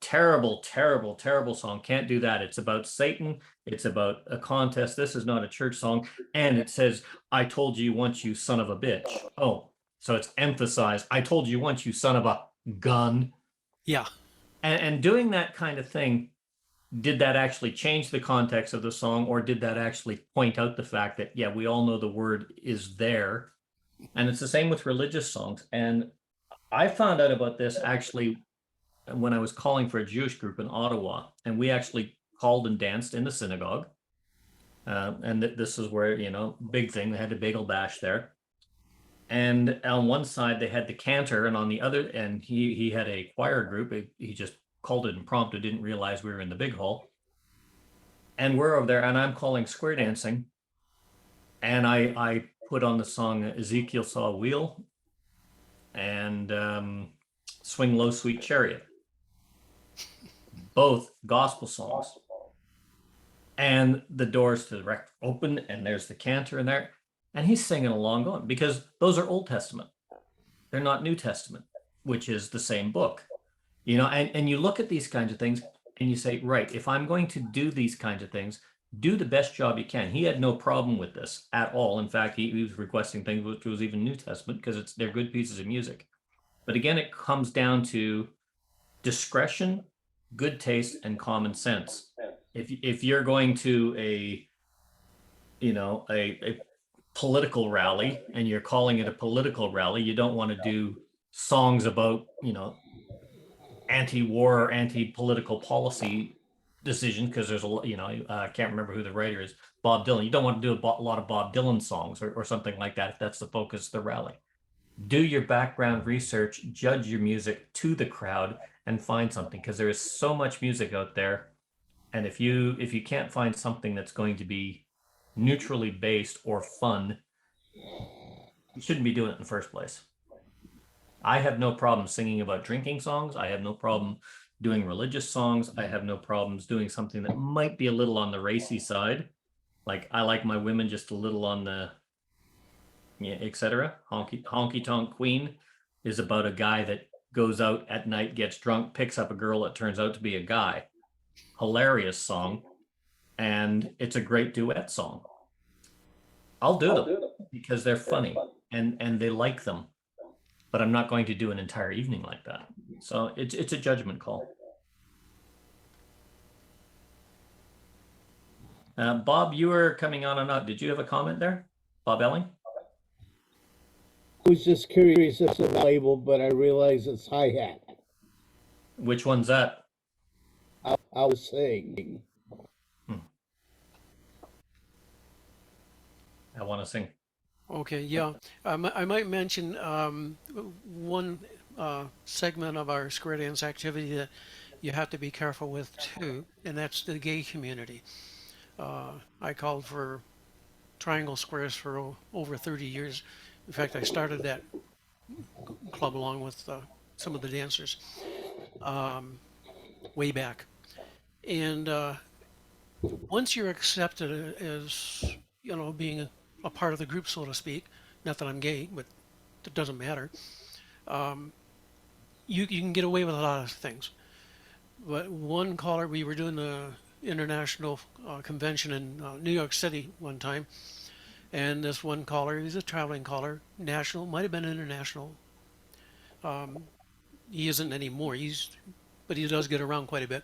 terrible, terrible, terrible song. Can't do that. It's about Satan. It's about a contest. This is not a church song. And it says, I told you once, you son of a bitch. Oh, so it's emphasized. I told you once, you son of a gun. Yeah. And doing that kind of thing, did that actually change the context of the song, or did that actually point out the fact that, yeah, we all know the word is there? And it's the same with religious songs. And I found out about this actually when I was calling for a Jewish group in Ottawa, and we actually called and danced in the synagogue. And this is where, big thing, they had a bagel bash there. And on one side they had the cantor, and on the other end he had a choir group. He just called it impromptu, didn't realize we were in the big hall. And we're over there, and I'm calling square dancing, and I put on the song Ezekiel Saw a Wheel and Swing Low Sweet Chariot, both gospel songs. And the doors to the rec open, and there's the cantor in there. And he's singing along going, because those are Old Testament. They're not New Testament, which is the same book. And you look at these kinds of things and you say, right, if I'm going to do these kinds of things, do the best job you can. He had no problem with this at all. In fact, he was requesting things which was even New Testament because they're good pieces of music. But again, it comes down to discretion, good taste, and common sense. If you're going to a political rally and you're calling it a political rally, you don't want to do songs about anti-war or anti-political policy decisions, because there's I can't remember who the writer is, Bob Dylan. You don't want to do a lot of Bob Dylan songs or something like that if that's the focus of the rally. do your background research, judge your music to the crowd, and find something, because there is so much music out there. And if you can't find something that's going to be neutrally based or fun, you shouldn't be doing it in the first place. I have no problem singing about drinking songs. I have no problem doing religious songs. I have no problems doing something that might be a little on the racy side. Like I like my women just a little on the, yeah, etc. Honky Tonk Queen is about a guy that goes out at night, gets drunk, picks up a girl that turns out to be a guy. Hilarious song, and it's a great duet song. I'll do them because they're funny and they like them, but I'm not going to do an entire evening like that. So it's a judgment call. Bob, you were coming on and out. Did you have a comment there, Bob Elling? I was just curious as to the label, but I realize it's hi-hat. Which one's that? I was saying. I want to sing. Okay, yeah. I might mention one segment of our square dance activity that you have to be careful with too, and that's the gay community. I called for triangle squares for over 30 years. In fact, I started that club along with some of the dancers way back. And once you're accepted as, being a part of the group, so to speak, not that I'm gay, but it doesn't matter, you can get away with a lot of things. But one caller, we were doing the international convention in New York City one time, and this one caller, he's a traveling caller, national, might have been international. He isn't anymore. But he does get around quite a bit.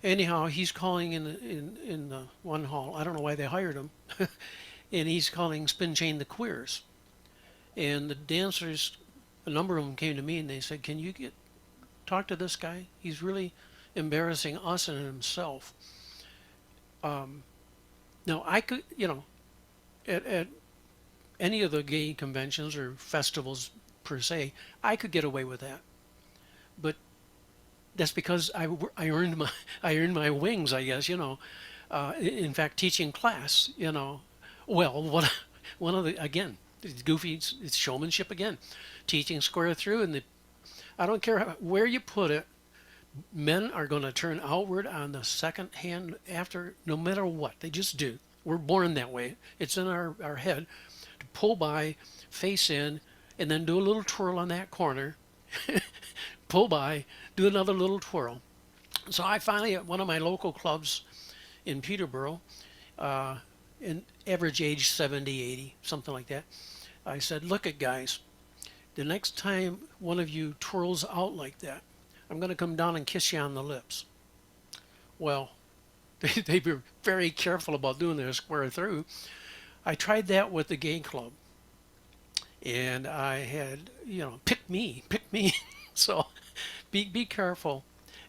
Anyhow, he's calling in the one hall. I don't know why they hired him, and he's calling Spin Chain the Queers. And the dancers, a number of them came to me and they said, "Can you talk to this guy? He's really embarrassing us and himself." Now I could, at any of the gay conventions or festivals per se, I could get away with that. But that's because I earned my wings, I guess. In fact, teaching class, well, one of the, again, it's goofy, it's showmanship again, teaching square through, and I don't care where you put it, men are going to turn outward on the second hand after, no matter what. They just do. We're born that way. It's in our head to pull by, face in, and then do a little twirl on that corner. Pull by, do another little twirl. So I finally, at one of my local clubs in Peterborough, in average age 70, 80, something like that, I said, "Look at guys, the next time one of you twirls out like that, I'm going to come down and kiss you on the lips." Well, they were very careful about doing their square through. I tried that with the gay club, and I had, pick me. So be careful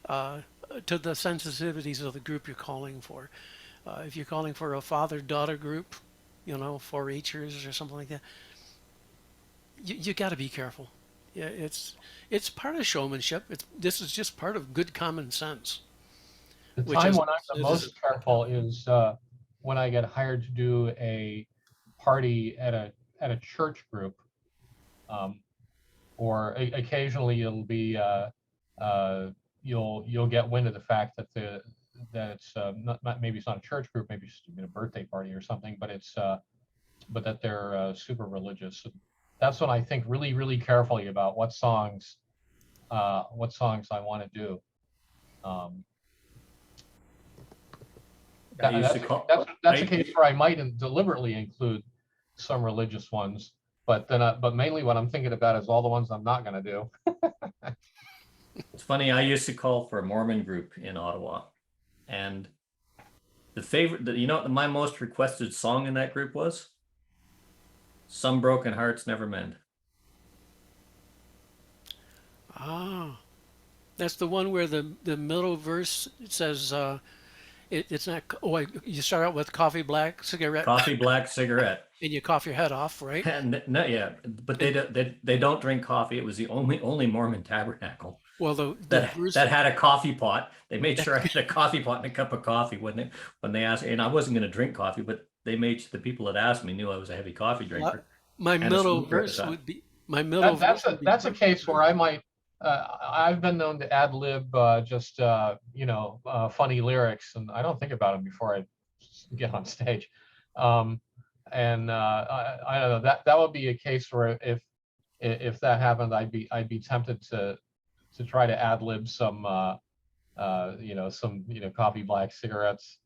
to the sensitivities of the group you're calling for. If you're calling for a father-daughter group, 4-Hers or something like that, you got to be careful. Yeah, it's part of showmanship. This is just part of good common sense. The time when I'm the most careful is when I get hired to do a party at a church group, or occasionally it'll be you'll get wind of the fact that it's not maybe it's not a church group, maybe it's a birthday party or something, but it's but that they're super religious. That's when I think really, really carefully about what songs I want to do. That's a case where I might deliberately include some religious ones, but mainly what I'm thinking about is all the ones I'm not going to do. It's funny. I used to call for a Mormon group in Ottawa, and my most requested song in that group was "Some Broken Hearts Never Mend." Ah, that's the one where the middle verse says it's not. Oh, you start out with coffee black cigarette. Coffee black cigarette. And you cough your head off, right? And no, yeah, but they don't drink coffee. It was the only Mormon tabernacle Well, the that verse that had a coffee pot. They made sure I had a coffee pot and a cup of coffee when they asked, and I wasn't going to drink coffee, but they made sure the people that asked me knew I was a heavy coffee drinker my and a middle smoker at the verse time. would be my middle verse would be That's a case where I might. I've been known to ad lib just funny lyrics, and I don't think about them before I get on stage. I don't know, that would be a case where if that happened, I'd be tempted to try to ad lib some coffee black cigarettes.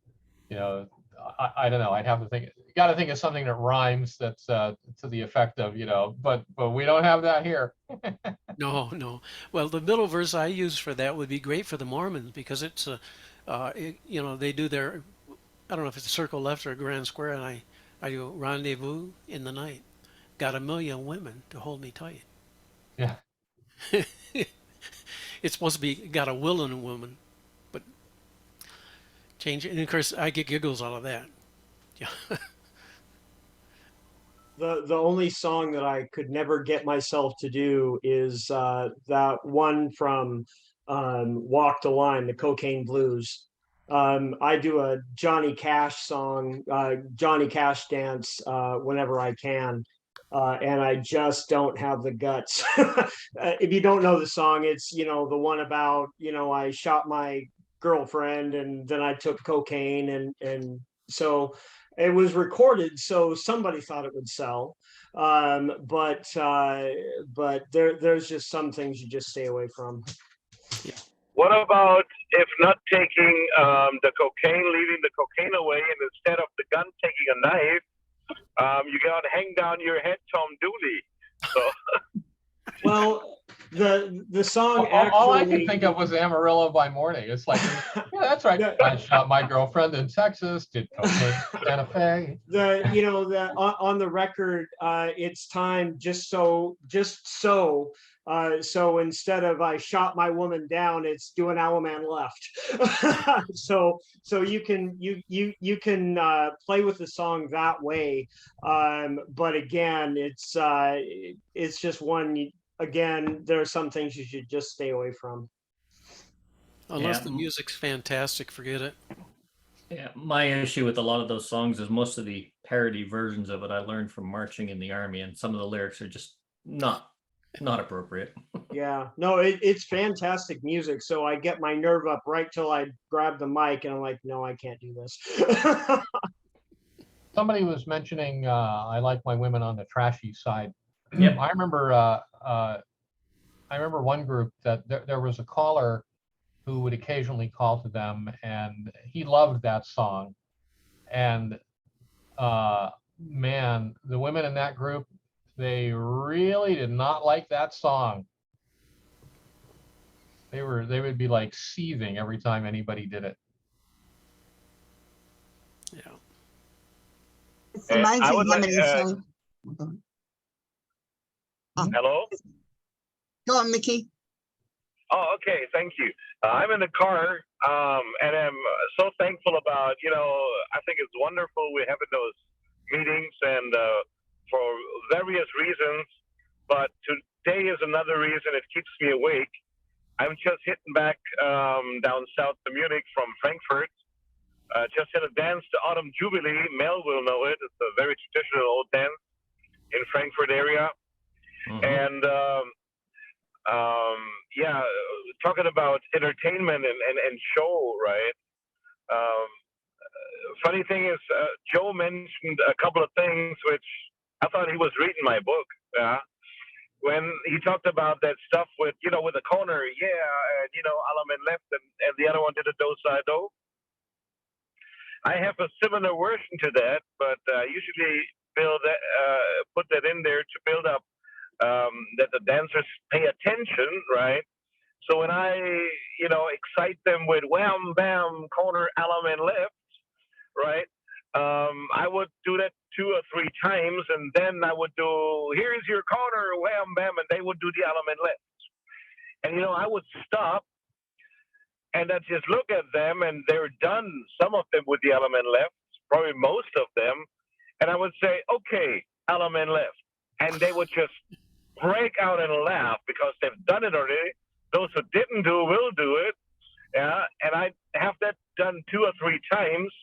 I don't know. I'd have to think. You got to think of something that rhymes that's to the effect of but we don't have that here. No. Well, the middle verse I use for that would be great for the Mormons because it's they do their, I don't know if it's a circle left or a grand square, and I do rendezvous in the night. Got a million women to hold me tight. Yeah. It's supposed to be got a willing woman, but change it. And of course, I get giggles out of that. Yeah. The only song that I could never get myself to do is that one from Walk the Line, the Cocaine Blues. I do a Johnny Cash song, Johnny Cash dance whenever I can. And I just don't have the guts. If you don't know the song, it's, the one about, I shot my girlfriend and then I took cocaine. And so it was recorded, so somebody thought it would sell. But there's just some things you just stay away from. What about if not taking the cocaine, leaving the cocaine away, and instead of the gun taking a knife, you got to hang down your head, Tom Dooley. So. Well, the song all I could think of was Amarillo by Morning. It's like, yeah, that's right. I shot my girlfriend in Texas, did cocaine in Santa Fe. On the record, it's time just so. So instead of I shot my woman down, it's do an Alaman left. so you can play with the song that way. But again, it's just one. Again, there are some things you should just stay away from. Unless the music's fantastic, forget it. Yeah, my issue with a lot of those songs is most of the parody versions of it I learned from marching in the army, and some of the lyrics are just not appropriate. Yeah, no, it's fantastic music. So I get my nerve up right till I grab the mic, and I'm like, no, I can't do this. Somebody was mentioning I like my women on the trashy side. Yep. I remember one group that there was a caller who would occasionally call to them, and he loved that song. And man, the women in that group, they really did not like that song. They would be like seething every time anybody did it. Yeah. It's amazing how many songs. Hello? Go on, Mickey. Oh, okay. Thank you. I'm in the car, and I'm so thankful about, I think it's wonderful we're having those meetings and for various reasons, but today is another reason it keeps me awake. I'm just hitting back down south to Munich from Frankfurt. Just had a dance to Autumn Jubilee. Mel will know it. It's a very traditional old dance in Frankfurt area. Mm-hmm. And talking about entertainment and show, right? Funny thing is, Joe mentioned a couple of things which I thought he was reading my book. When he talked about that stuff with the corner, Alaman left and the other one did a do-side-do. I have a similar version to that, but usually put that in there to build up that the dancers pay attention, right? So when I, excite them with wham, bam, corner, Alaman left, right? I would do that 2 or 3 times, and then I would do, here's your corner, wham, bam, and they would do the Alaman left. And, I would stop, and I'd just look at them, and they're done, some of them with the Alaman left, probably most of them. and I would say, "Okay, element left," and they would just break out and laugh because they've done it already. Those who didn't do will do it. Yeah, and I have that done 2 or 3 times,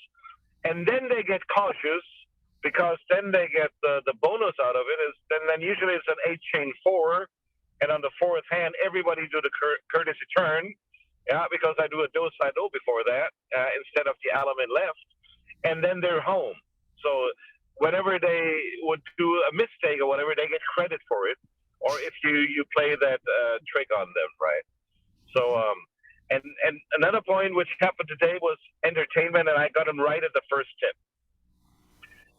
and then they get cautious because then they get the bonus out of it is then usually it's an 8 chain 4, and on the 4th hand everybody do the courtesy turn, yeah, because I do a do side do before that instead of the element left, and then they're home. So whenever they would do a mistake or whatever, they get credit for it, or if you play that trick on them, right? So and another point which happened today was entertainment, and I got them right at the first tip.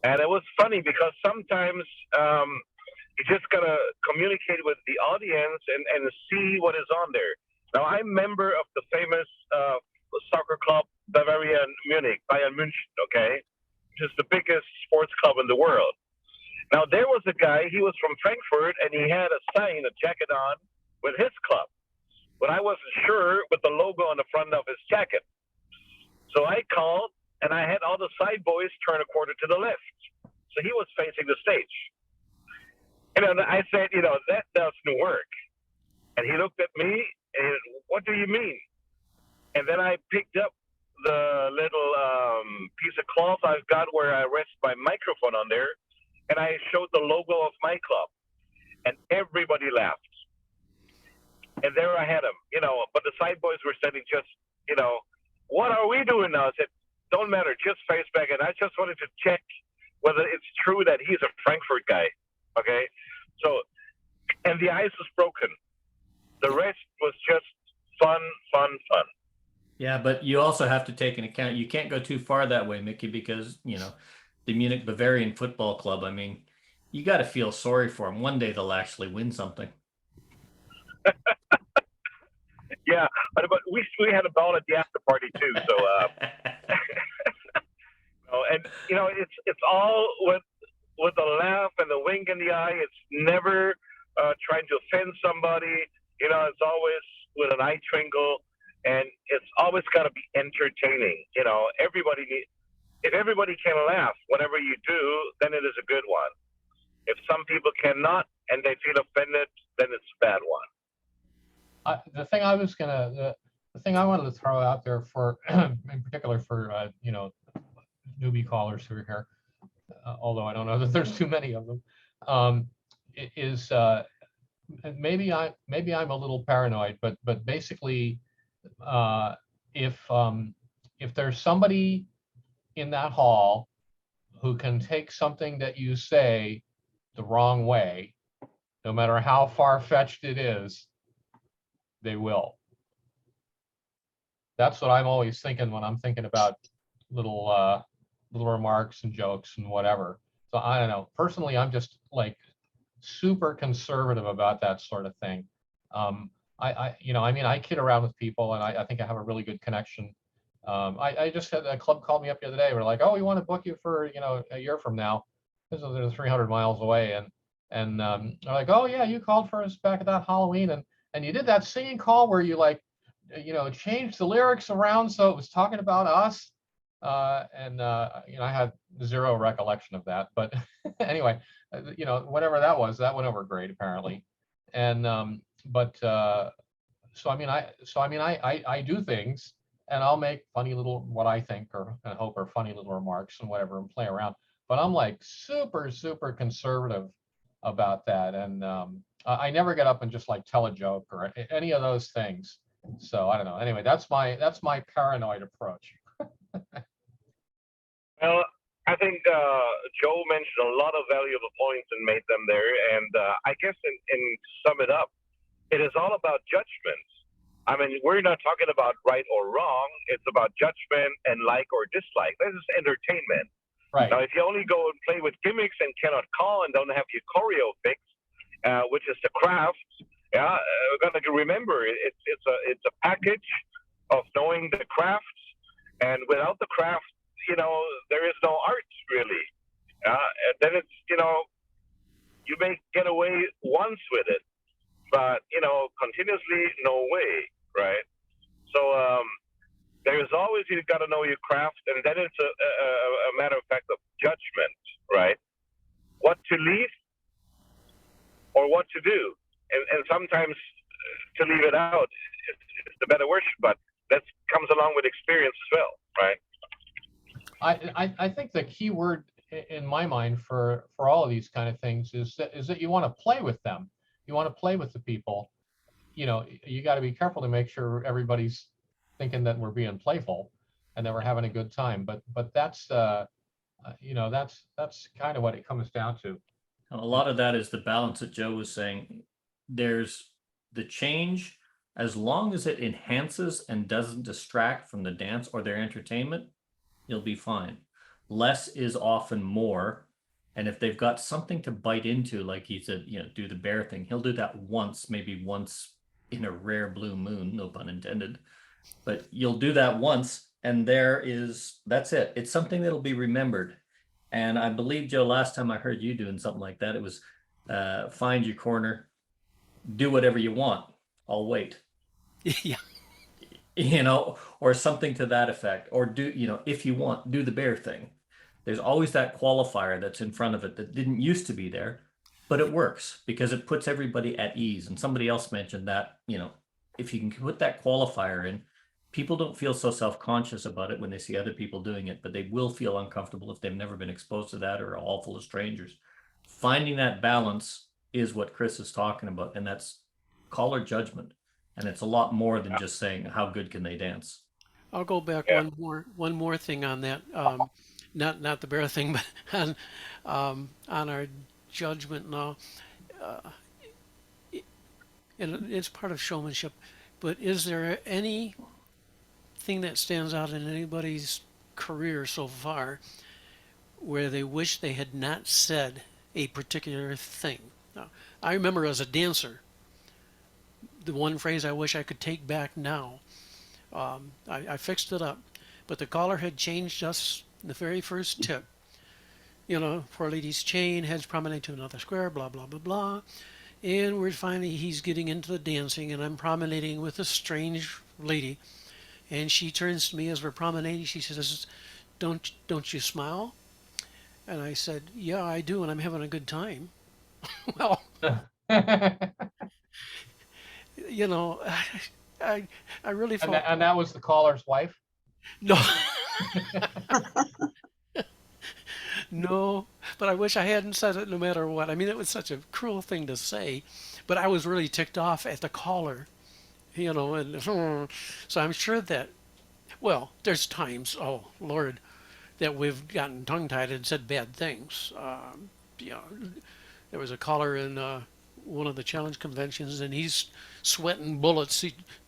And it was funny because sometimes you just gotta communicate with the audience and see what is on there. Now I'm a member of the famous soccer club Bavarian Munich, Bayern München, okay, which is the biggest sports club in the world. Now there was a guy, he was from Frankfurt, and he had a sign, a jacket on with his club, but I wasn't sure with the logo on the front of his jacket. So I called, and I had all the side boys turn a quarter to the left. So he was facing the stage. And I said, that doesn't work. And he looked at me, and what do you mean? And then I picked up the little piece of cloth I've got where I rest my microphone on there, and I showed the logo of my club. And everybody laughed. And there I had him, but the side boys were standing just, what are we doing now? I said, don't matter, just face back. And I just wanted to check whether it's true that he's a Frankfurt guy, okay? So, and the ice was broken. The rest was just fun. Yeah, but you also have to take into account, you can't go too far that way, Mickey, because, the Munich Bavarian Football Club, I mean, you got to feel sorry for them. One day they'll actually win something. Yeah, but we had a ball at the after party too. So, and it's all with a laugh and a wink in the eye. It's never trying to offend somebody. It's always with an eye twinkle, and it's always got to be entertaining. If everybody can laugh whenever you do, then it is a good one. If some people cannot and they feel offended, then it's a bad one. The thing I wanted to throw out there for, in particular for newbie callers who are here, although I don't know that there's too many of them, is maybe I'm a little paranoid, but basically, if there's somebody in that hall who can take something that you say the wrong way, no matter how far-fetched it is, they will. That's what I'm always thinking when I'm thinking about little remarks and jokes and whatever. So I don't know. Personally, I'm just like super conservative about that sort of thing. I kid around with people, and I think I have a really good connection. I just had a club call me up the other day. We're like, oh, we want to book you for a year from now. This is 300 miles away, and they're like, oh yeah, you called for us back at that Halloween, and you did that singing call where you changed the lyrics around so it was talking about us. I had zero recollection of that, but anyway, whatever that was, that went over great apparently. And I do things, and I'll make funny little, what I think or hope are funny little remarks and whatever, and play around. But I'm like super, super conservative about that. And I never get up and just tell a joke or any of those things. So I don't know. Anyway, that's my paranoid approach. Well, I think Joe mentioned a lot of valuable points and made them there. And I guess in sum it up, it is all about judgment. I mean, we're not talking about right or wrong. It's about judgment and like or dislike. This is entertainment. Right. Now, if you only go and play with gimmicks and cannot call and don't have your choreo fixed, which is the craft, we're going to remember it's a package of knowing the craft, and without the craft, there is no art really. And then it's you may get away once with it, but continuously, no way, right? So there's always, you've got to know your craft, and then it's a matter of fact of judgment, right? What to leave or what to do. And sometimes to leave it out is the better worship, but that comes along with experience as well, right? I think the key word in my mind for all of these kind of things is that you want to play with them. You want to play with the people. You know, you got to be careful to make sure everybody's thinking that we're being playful and that we're having a good time. But that's you know, that's kind of what it comes down to. A lot of that is the balance that Joe was saying. There's the change, as long as it enhances and doesn't distract from the dance or their entertainment, you'll be fine. Less is often more. And if they've got something to bite into, like he said, you know, do the bear thing, he'll do that once, maybe once in a rare blue moon, no pun intended. But you'll do that once, and that's it. It's something that'll be remembered. And I believe, Joe, last time I heard you doing something like that, it was find your corner, do whatever you want, I'll wait. Yeah. You know, or something to that effect. Or do, you know, if you want, do the bear thing. There's always that qualifier that's in front of it that didn't used to be there, but it works because it puts everybody at ease. And somebody else mentioned that, you know, if you can put that qualifier in, people don't feel so self-conscious about it when they see other people doing it, but they will feel uncomfortable if they've never been exposed to that or are all full of strangers. Finding that balance is what Chris is talking about, and that's caller judgment. And it's a lot more than just saying how good can they dance. I'll go back one more thing on that. Not the bear thing, but on our judgment now. And it's part of showmanship. But is there anything that stands out in anybody's career so far where they wish they had not said a particular thing? Now, I remember as a dancer, the one phrase I wish I could take back now. I fixed it up, but the caller had changed us in the very first tip. You know, poor lady's chain, heads promenade to another square, blah, blah, blah, blah. And we're finally, he's getting into the dancing, and I'm promenading with a strange lady. And she turns to me as we're promenading. She says, don't you smile? And I said, yeah, I do, and I'm having a good time. Well, you know, I really felt... And that was the caller's wife? No. No, but I wish I hadn't said it no matter what. I mean, it was such a cruel thing to say, but I was really ticked off at the caller, you know, and so I'm sure that, well, there's times, oh Lord, that we've gotten tongue-tied and said bad things. You know, there was a caller in one of the challenge conventions, and he's sweating bullets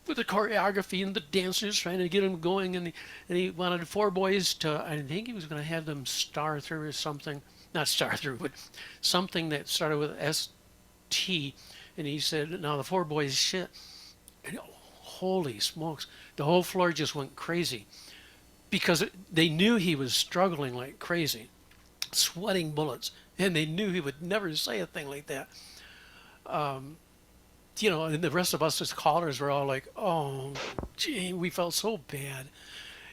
with the choreography and the dancers trying to get him going, and he wanted 4 boys to, I think he was going to have them star through or something, not star through, but something that started with ST, and he said, now the 4 boys shit, and holy smokes, the whole floor just went crazy because they knew he was struggling like crazy, sweating bullets, and they knew he would never say a thing like that. You know, and the rest of us as callers were all like, oh, gee, we felt so bad.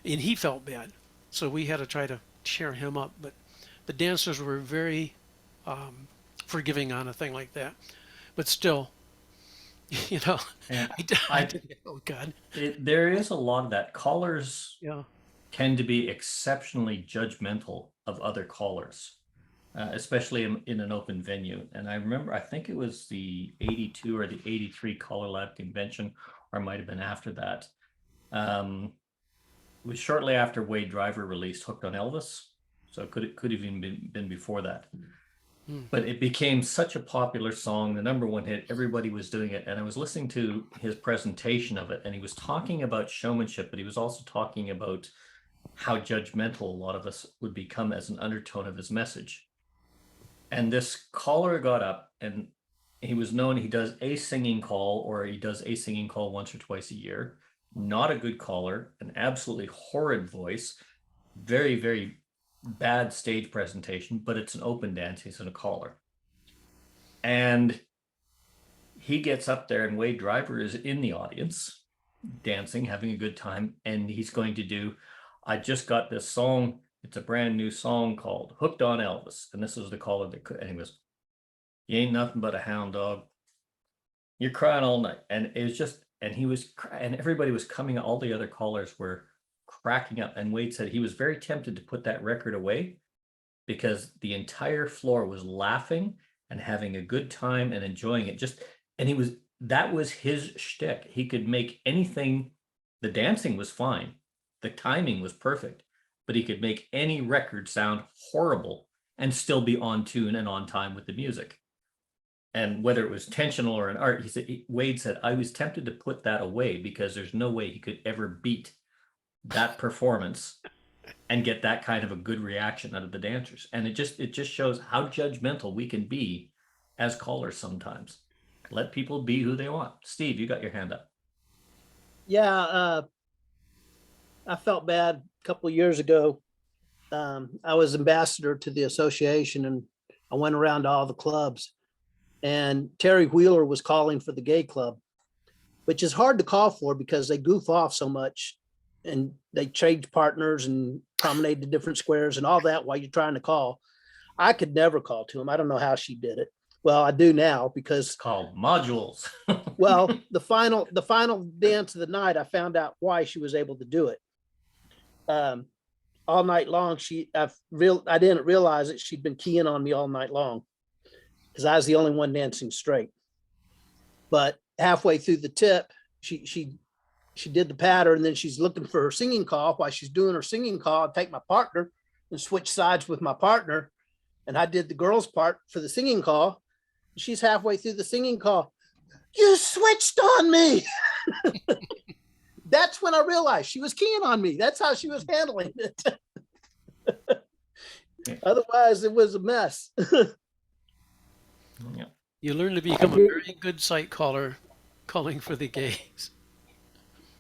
And he felt bad. So we had to try to cheer him up. But the dancers were very forgiving on a thing like that. But still, you know, oh, God. There is a lot of that. Callers Yeah. tend to be exceptionally judgmental of other callers. Especially in an open venue. And I remember, I think it was the 82 or the 83 Caller Lab convention, or it might have been after that. It was shortly after Wade Driver released Hooked on Elvis. So it could have even been before that. But it became such a popular song, the #1 hit, everybody was doing it. And I was listening to his presentation of it, and he was talking about showmanship, but he was also talking about how judgmental a lot of us would become as an undertone of his message. And this caller got up, and he was known, he does a singing call, or he does a singing call once or twice a year. Not a good caller, an absolutely horrid voice, very, very bad stage presentation, but it's an open dance, he's a caller. And he gets up there, and Wade Driver is in the audience, dancing, having a good time, and he's going to do, I just got this song It's a brand new song called Hooked on Elvis. And this was the caller and he was, you ain't nothing but a hound dog. You're crying all night. And it was just, and he was crying, and everybody was coming, all the other callers were cracking up. And Wade said he was very tempted to put that record away because the entire floor was laughing and having a good time and enjoying it. And that was his shtick. He could make anything, the dancing was fine. The timing was perfect, but he could make any record sound horrible and still be on tune and on time with the music. And whether it was intentional or an art, Wade said, I was tempted to put that away because there's no way he could ever beat that performance and get that kind of a good reaction out of the dancers. And it just shows how judgmental we can be as callers sometimes. Let people be who they want. Steve, you got your hand up. Yeah, I felt bad a couple of years ago. I was ambassador to the association, and I went around to all the clubs, and Terry Wheeler was calling for the gay club, which is hard to call for because they goof off so much and they trade partners and promenade to different squares and all that while you're trying to call. I could never call to him. I don't know how she did it. Well, I do now because it's called modules. Well, the final dance of the night, I found out why she was able to do it. All night long, I didn't realize that she'd been keying on me all night long because I was the only one dancing straight. But halfway through the tip, she did the pattern, and then she's looking for her singing call. While she's doing her singing call, I'd take my partner and switch sides with my partner, and I did the girl's part for the singing call. She's halfway through the singing call. You switched on me. That's when I realized she was keying on me. That's how she was handling it. Otherwise, it was a mess. Yeah. You learn to become a very good sight caller, calling for the gays.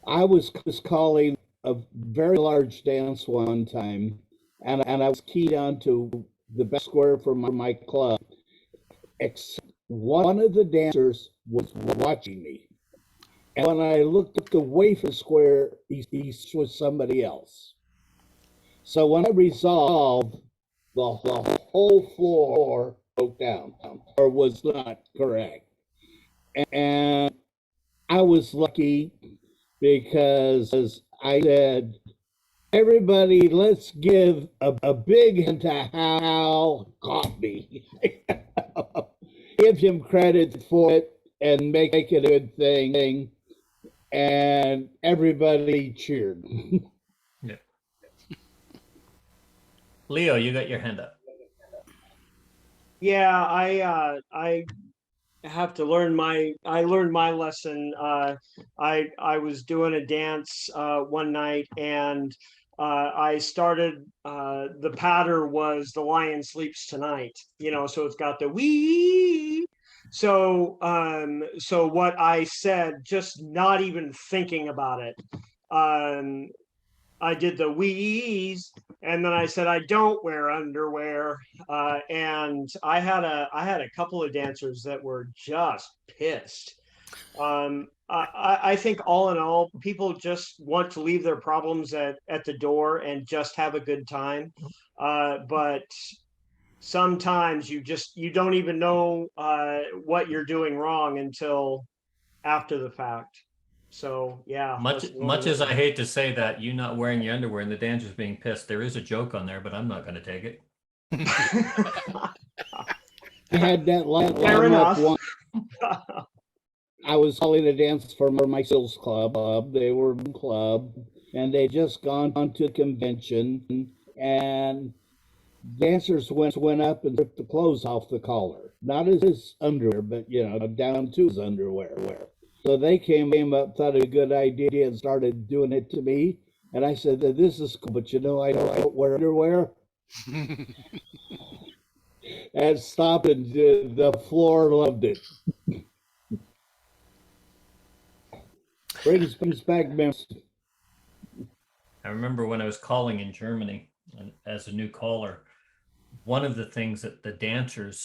I was calling a very large dance one time, and I was keyed onto the best square for my club, except one of the dancers was watching me. And when I looked away from the square, he was somebody else. So when I resolved, the whole floor broke down or was not correct. And I was lucky because I said, everybody, let's give a big hand to Hal caught me. Give him credit for it and make it a good thing. And everybody cheered. Yeah. Leo, you got your hand up. Yeah, I have to learn I learned my lesson. I was doing a dance one night, and I started the patter was The Lion Sleeps Tonight, so it's got the wee. So what I said, just not even thinking about it, I did the wheeze, and then I said I don't wear underwear, and I had a couple of dancers that were just pissed. I think all in all, people just want to leave their problems at the door and just have a good time, but sometimes you don't even know what you're doing wrong until after the fact. So yeah, much as I hate to say that, you not wearing your underwear and the dancers being pissed, there is a joke on there, but I'm not going to take it. I had that Fair enough. I was calling a dance for my sales club. They were in club, and they just gone to the convention, and dancers went up and ripped the clothes off the collar. Not his underwear, but down to his underwear. So they came up, thought it a good idea, and started doing it to me. And I said, this is cool, but I don't wear underwear. And stopped, and the floor loved it. Brings back memories. I remember when I was calling in Germany and as a new caller, one of the things that the dancers